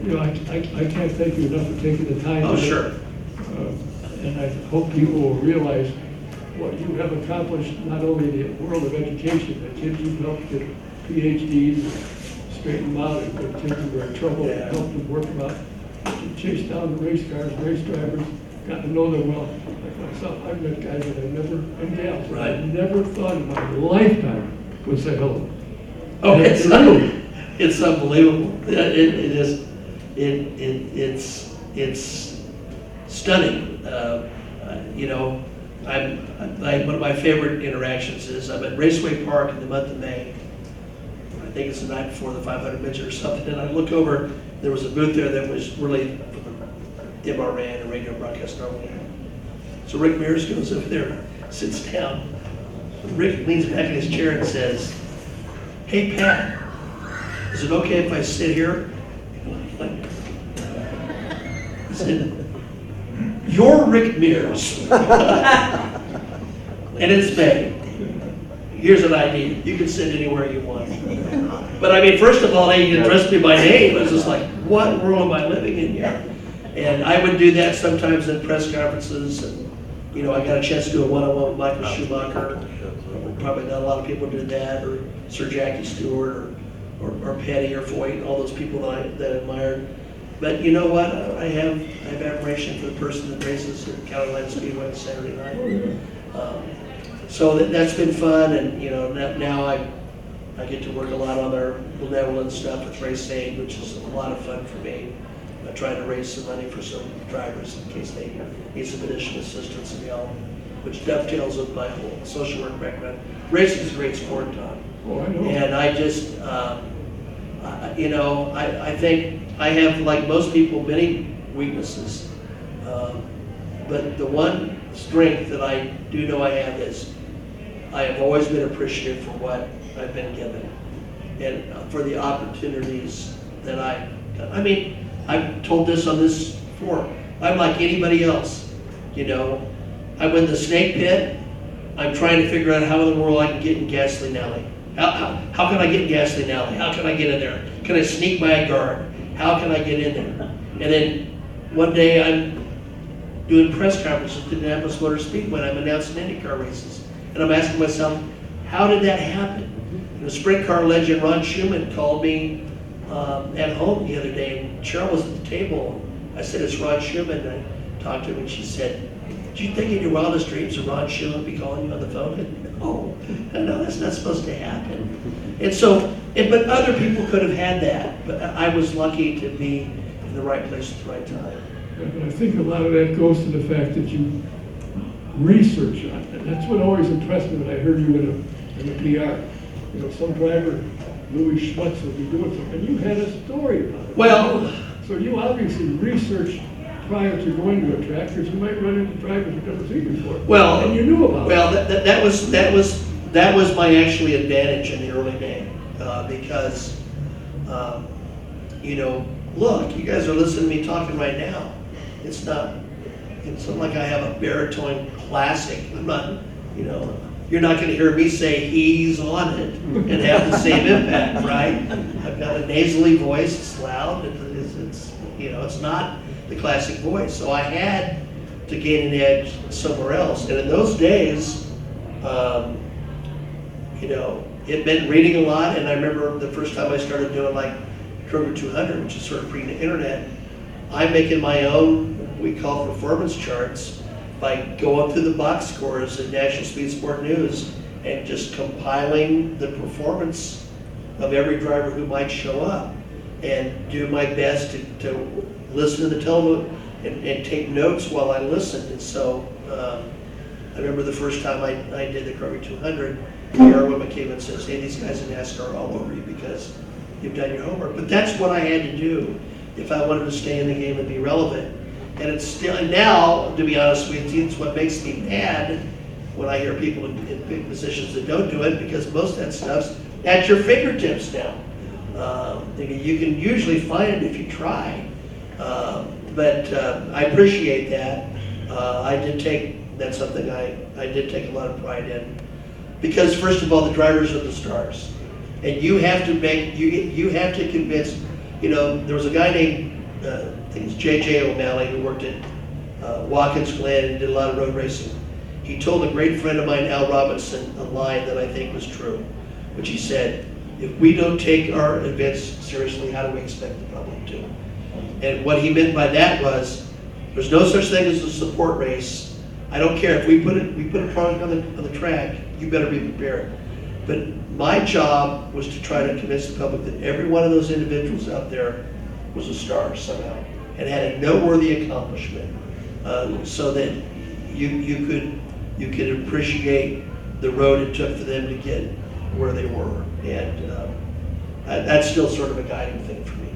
you know, I can't thank you enough for taking the time. Oh, to- sure. And I hope people will realize what you have accomplished, not only in the world of education, the kids you've helped get PhDs, straighten them out, and put kids who are in trouble, and Yeah. help them work them out. You chase down the race cars, race drivers, got to know them well. Like myself, I've met guys that I've never, and gals, that Right. I've never thought in my lifetime would say hello. Oh, And it's really, it's unbelievable. It is. It's stunning. You know, one of my favorite interactions is I'm at Raceway Park in the month of May. I think it's the night before the 500 midget or something, and I look over. There was a booth there that was really MRN, a radio broadcast normally. So Rick Mears goes over there, sits down. Rick leans back in his chair and says, "Hey Pat, is it okay if I sit here?" He said, "You're Rick Mears." And it's May. Here's an idea. You can sit anywhere you want. But I mean, first of all, he addressed me by name. I was just like, what world am I living in here? And I would do that sometimes in press conferences. And, you know, I got a chance to do a one-on-one with Michael Schumacher. Probably not a lot of people did that, or Sir Jackie Stewart, or Patty or Foyt, all those people that I admired. But you know what? I have admiration for the person that races at County Line Speedway on Saturday night. So that's been fun, and you know, now I get to work a lot on their benevolent stuff with Race Aid, which is a lot of fun for me. I'm trying to raise some money for some drivers in case they need some additional assistance and help, which dovetails with my whole social work background. Racing is a great sport, Tom. oh, I know. And I just, I think I have, like most people, many weaknesses. But the one strength that I do know I have is I have always been appreciative for what I've been given and for the opportunities that I've told this on this before. I'm like anybody else, I'm in the snake pit. I'm trying to figure out how in the world I can get in Gasoline Alley. How can I get in Gasoline Alley? How can I get in there? Can I sneak by a guard? How can I get in there? And then one day I'm doing press conferences at the Indianapolis Motor Speedway. I'm announcing IndyCar races. And I'm asking myself, how did that happen? The sprint car legend Ron Schumann called me at home the other day, and Cheryl was at the table. I said, it's Ron Schumann. And I talked to him, and she said, do you think in your wildest dreams that Ron Schumann would be calling you on the phone? And, no, that's not supposed to happen. And so, but other people could have had that. But I was lucky to be in the right place at the right time. But I think a lot of that goes to the fact that you research on it. And that's what always impressed me when I heard you in a PR. Some driver, Louis Schmutz, would be doing something, and you had a story about it. Well, so you obviously researched prior to going to a track, because you might run into drivers you've never seen before. Well, and you knew about it. Well, that was my actually advantage in the early day, because look, you guys are listening to me talking right now. It's not like I have a baritone classic. I'm not, you're not going to hear me say he's on it and have the same impact, right? I've got a nasally voice, it's loud, it's not the classic voice. So I had to gain an edge somewhere else. And in those days, it meant reading a lot. And I remember the first time I started doing like Kroger 200, which is sort of pre-internet, I'm making my own, we call performance charts, by going through the box scores at National Speed Sport News and just compiling the performance of every driver who might show up, and do my best to listen to the telephone and take notes while I listened. And so I remember the first time I did the Kroger 200, the woman came and says, hey, these guys in NASCAR are all over you because you've done your homework. But that's what I had to do if I wanted to stay in the game and be relevant. And it's still, and now, to be honest with you, it's what makes me mad when I hear people in big positions that don't do it, because most of that stuff's at your fingertips now. You can usually find it if you try. But I appreciate that. That's something I did take a lot of pride in. Because first of all, the drivers are the stars. And you have to convince, there was a guy named, I think it's J.J. O'Malley, who worked at Watkins Glen and did a lot of road racing. He told a great friend of mine, Al Robinson, a line that I think was true, which he said, if we don't take our events seriously, how do we expect the public to? And what he meant by that was, there's no such thing as a support race. I don't care if we put a product on the track, you better be prepared. But my job was to try to convince the public that every one of those individuals out there was a star somehow and had a noteworthy accomplishment, so that you could appreciate the road it took for them to get where they were. And that's still sort of a guiding thing for me.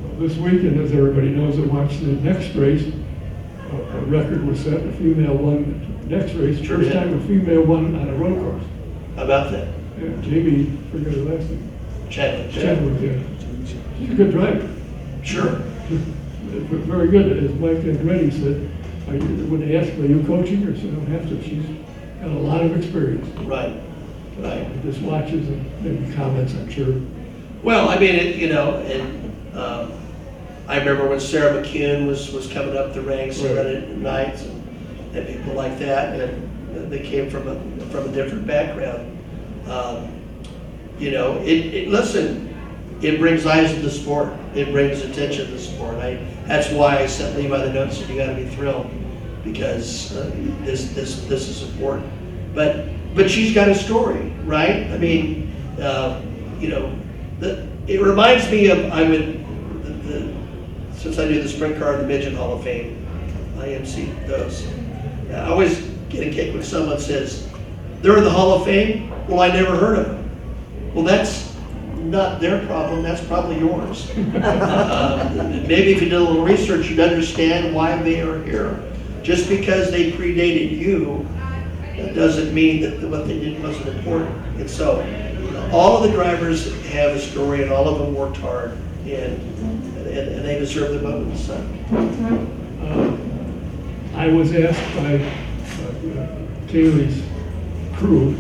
Well, this weekend, as everybody knows, I watched the next race. A record was set. A female won the next race. Sure First did. time a female won on a road course. How about that? Yeah, Jamie, forget her last name. Chadwick. Yeah. She's a good driver. Sure. Very good. As Mike Andretti said, when they asked, are you coaching her? She said, I don't have to. She's got a lot of experience. Right. Just watches and maybe comments, I'm sure. Well, I mean, I remember when Sarah McCune was coming up the ranks Right. at nights and people like that, and they came from a different background. Listen, it brings eyes to the sport. It brings attention to the sport. That's why I sent Lee by the note and said, you got to be thrilled, because this is important. But she's got a story, right? I mean, it reminds me of, since I do the Sprint Car and the Midget Hall of Fame, IMC those. I always get a kick when someone says, they're in the Hall of Fame? Well, I never heard of them. Well, that's not their problem, that's probably yours. Maybe if you did a little research, you'd understand why they are here. Just because they predated you, that doesn't mean that what they did wasn't important. And so, all of the drivers have a story, and all of them worked hard, and they deserve the vote in the sun. I was asked by Kaylee's crew,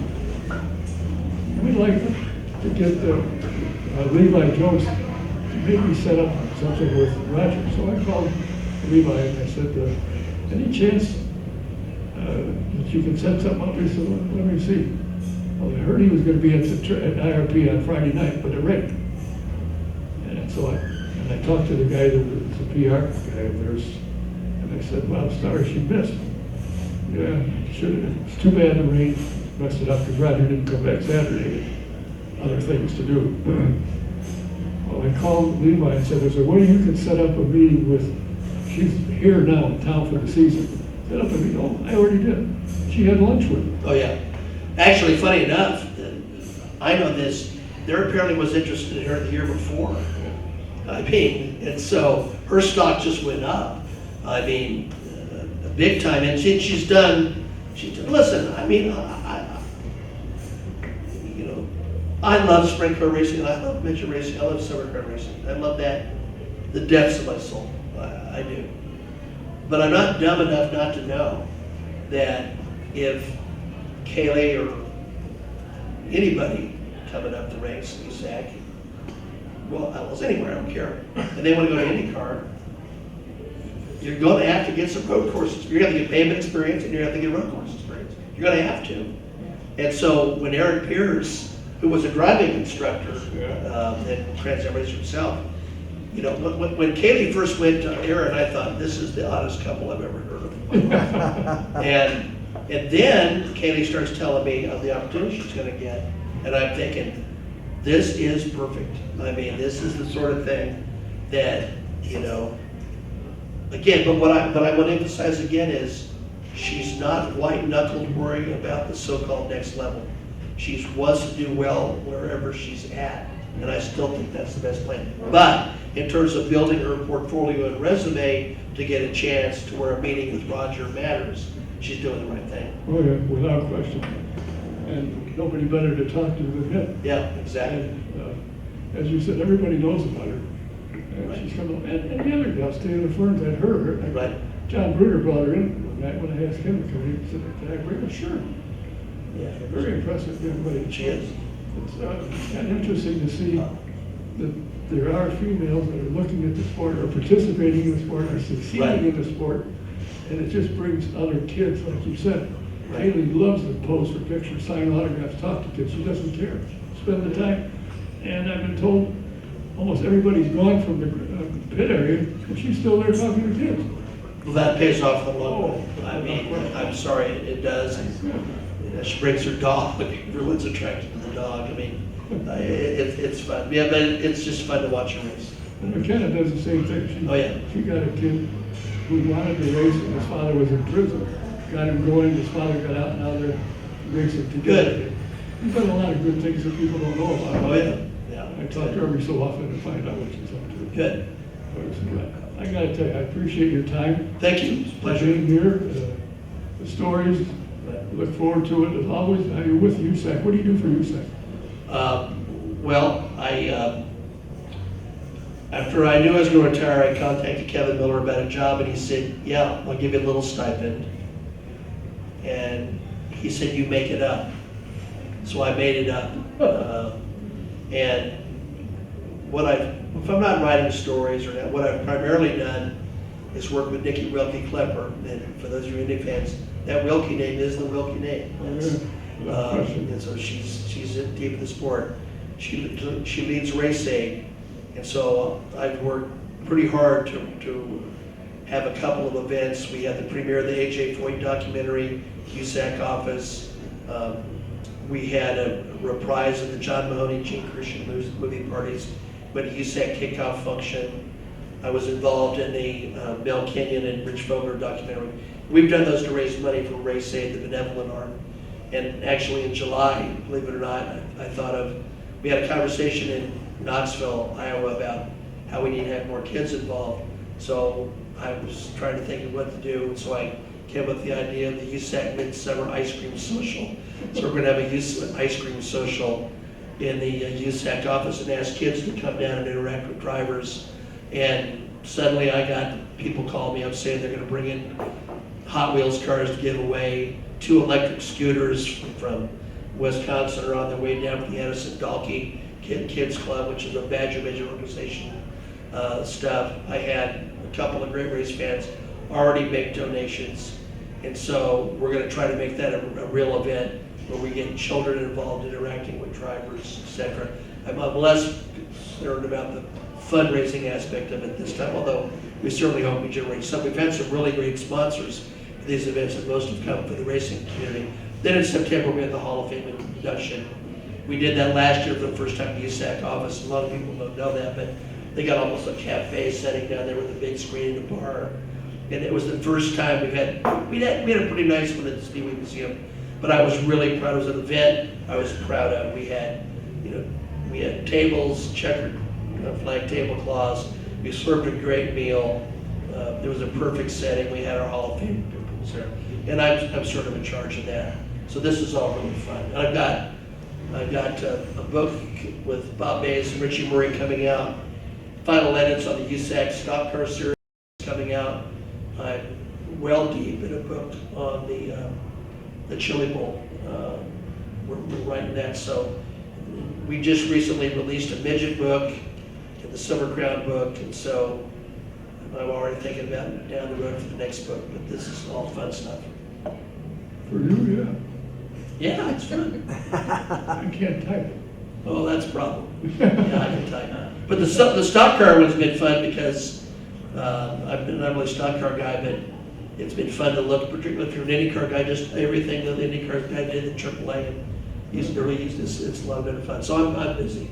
we'd like to get Levi Jones to maybe set up something with Roger. So I called Levi and I said, any chance that you can set something up? He said, let me see. Well, I heard he was going to be at IRP on Friday night, but it rained. And so I talked to the guy that was the PR guy of theirs, and I said, well, sorry she missed. Yeah, should have. It's too bad the rain messed it up because Roger didn't come back Saturday. Other things to do. Well, I called Levi and said, there's a way you can set up a meeting with, she's here now in town for the season. Set up a meeting. Oh, I already did. She had lunch with him. Oh, yeah. Actually, funny enough, I know this, there apparently was interested in her the year before. I mean, and so her stock just went up. I mean, big time. And she's done, listen, I mean, I love sprint car racing, I love midget racing, I love summer car racing. I love that, the depths of my soul. I do. But I'm not dumb enough not to know that if Kaylee or anybody coming up the ranks in USAC, well, anywhere, I don't care, and they want to go to IndyCar, you're going to have to get some road courses. You're going to get pavement experience and you're going to have to get road course experience. You're going to have to. And so when Aaron Pierce, who was a driving instructor and Trans-Am racer himself, when Kaylee first went to Aaron, I thought, this is the oddest couple I've ever heard of in my life. And then Kaylee starts telling me of the opportunity she's going to get, and I'm thinking, this is perfect. I mean, this is the sort of thing that, again, but what I want to emphasize again is she's not white-knuckled worrying about the so-called next level. She wants to do well wherever she's at, and I still think that's the best plan. But in terms of building her portfolio and resume to get a chance to where a meeting with Roger matters, she's doing the right thing. Oh yeah, without question. And nobody better to talk to than him. Yeah, exactly. And, as you said, everybody knows about her. And Right. she's come, and the other gal, Taylor Ferns, I'd heard her. Right. John Bruder brought her in one night when I asked him to come in. He said, can I bring her? Sure. Yeah, Very impressive young lady. she is. It's kind of interesting to see that there are females that are looking at the sport or participating in the sport or succeeding Right. in the sport. And it just brings other kids, like you said. Right. Haley loves to pose for pictures, sign autographs, talk to kids. She doesn't care. Spend the time. And I've been told almost everybody's gone from the pit area, and she's still there talking to kids. Well, that pays off in the long run. I mean, I'm sorry, it does. She brings her dog. Everyone's attracted to the dog. I mean, it's fun. Yeah, but it's just fun to watch her race. And McKenna does the same thing. She got a kid who wanted to race, and his father was in prison. Got him going, his father got out, and now they're racing together. Good. He's done a lot of good things that people don't know about. Oh, yeah. Yeah. I talk to her every so often to find out what she's up to. Good. I gotta tell you, I appreciate your time. Thank you. It's a pleasure. Being here, the stories, look forward to it as always. Now you're with USAC. What do you do for USAC? Well, after I knew I was going to retire, I contacted Kevin Miller about a job, and he said, yeah, I'll give you a little stipend. And he said, you make it up. So I made it up. And if I'm not writing stories or that, what I've primarily done is work with Nikki Wilkie Klepper. And for those of you Indy fans, that Wilkie name is the Wilkie name. And so she's in deep in the sport. She leads Race Aid. And so I've worked pretty hard to have a couple of events. We had the premiere of the A.J. Foyt documentary, USAC office. We had a reprise of the John Mahoney, Gene Christian movie parties. We had a USAC kickoff function. I was involved in the Mel Kenyon and Rich Vogler documentary. We've done those to raise money for Race Aid, the benevolent arm. And actually in July, believe it or not, I thought of we had a conversation in Knoxville, Iowa about how we need to have more kids involved. So I was trying to think of what to do, and so I came up with the idea of the USAC Midsummer Ice Cream Social. So we're gonna have a ice cream social in the USAC office and ask kids to come down and interact with drivers. And suddenly I got people call me up saying they're gonna bring in Hot Wheels cars to give away. 2 electric scooters from Wisconsin are on their way down to the Addison Dalkey Kids Club, which is a Badger organization stuff. I had a couple of Great Race fans already make donations. And so we're gonna try to make that a real event where we get children involved interacting with drivers, etc. I'm less concerned about the fundraising aspect of it this time, although we certainly hope we generate some. We've had some really great sponsors for these events, and most have come for the racing community. Then in September, we had the Hall of Fame induction. We did that last year for the first time in the USAC office. A lot of people don't know that, but they got almost a cafe setting down there with a big screen and a bar. And it was the first time we had a pretty nice one at the Speedway Museum, but I was really proud. It was an event I was proud of. We had tables, checkered flag tablecloths. We served a great meal. It was a perfect setting. We had our Hall of Fame people there, and I'm sort of in charge of that. So this is all really fun. And I've got a book with Bob Mays and Richie Murray coming out. Final edits on the USAC Stock Car Series coming out. I'm well deep in a book on the Chili Bowl. We're writing that. So we just recently released a midget book and the Silver Crown book, and so I'm already thinking about down the road for the next book. But this is all fun stuff. For you, yeah. Yeah, it's fun. I can't type. Oh, that's a problem. Yeah, I can type. But the stock car one's been fun because I'm not really a stock car guy, but it's been fun to look, particularly if you're an IndyCar guy, just everything that the IndyCar guy did in AAA and he's really used this. It's a lot of fun. So I'm busy.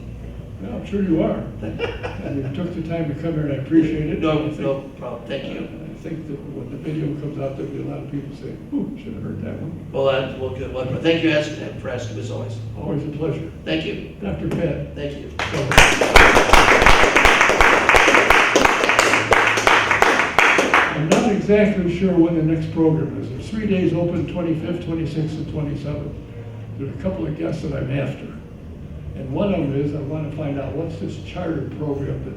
Yeah, I'm sure you are. And you took the time to come here, and I appreciate it. No problem. Thank you. I think that when the video comes out, there'll be a lot of people saying, "Ooh, should have heard that one." Well, good one. But thank you for asking as always. Always a pleasure. Thank you. Dr. Pat. Thank you. I'm not exactly sure when the next program is. There's 3 days open, 25th, 26th, and 27th. There's a couple of guests that I'm after. And one of them is I want to find out what's this charter program that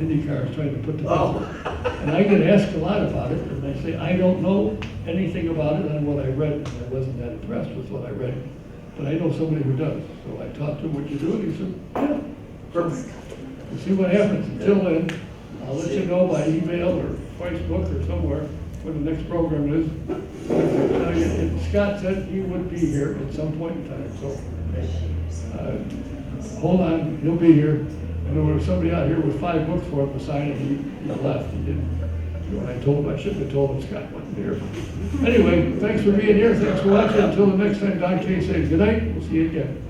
IndyCar is trying to put together. Oh. And I get asked a lot about it, and I say, I don't know anything about it on what I read. And I wasn't that impressed with what I read. But I know somebody who does. So I talked to him, what you do? And he said, yeah, Perfect. we'll see what happens. Until then, I'll let you know by email or Facebook or somewhere when the next program is. And Scott said he would be here at some point in time, so hold on, he'll be here. And there was somebody out here with 5 books for him to sign, and he left. He didn't. When I told him, I shouldn't have told him Scott wasn't here. Anyway, thanks for being here. Thanks for watching. Until the next time, Don K says good night. We'll see you again.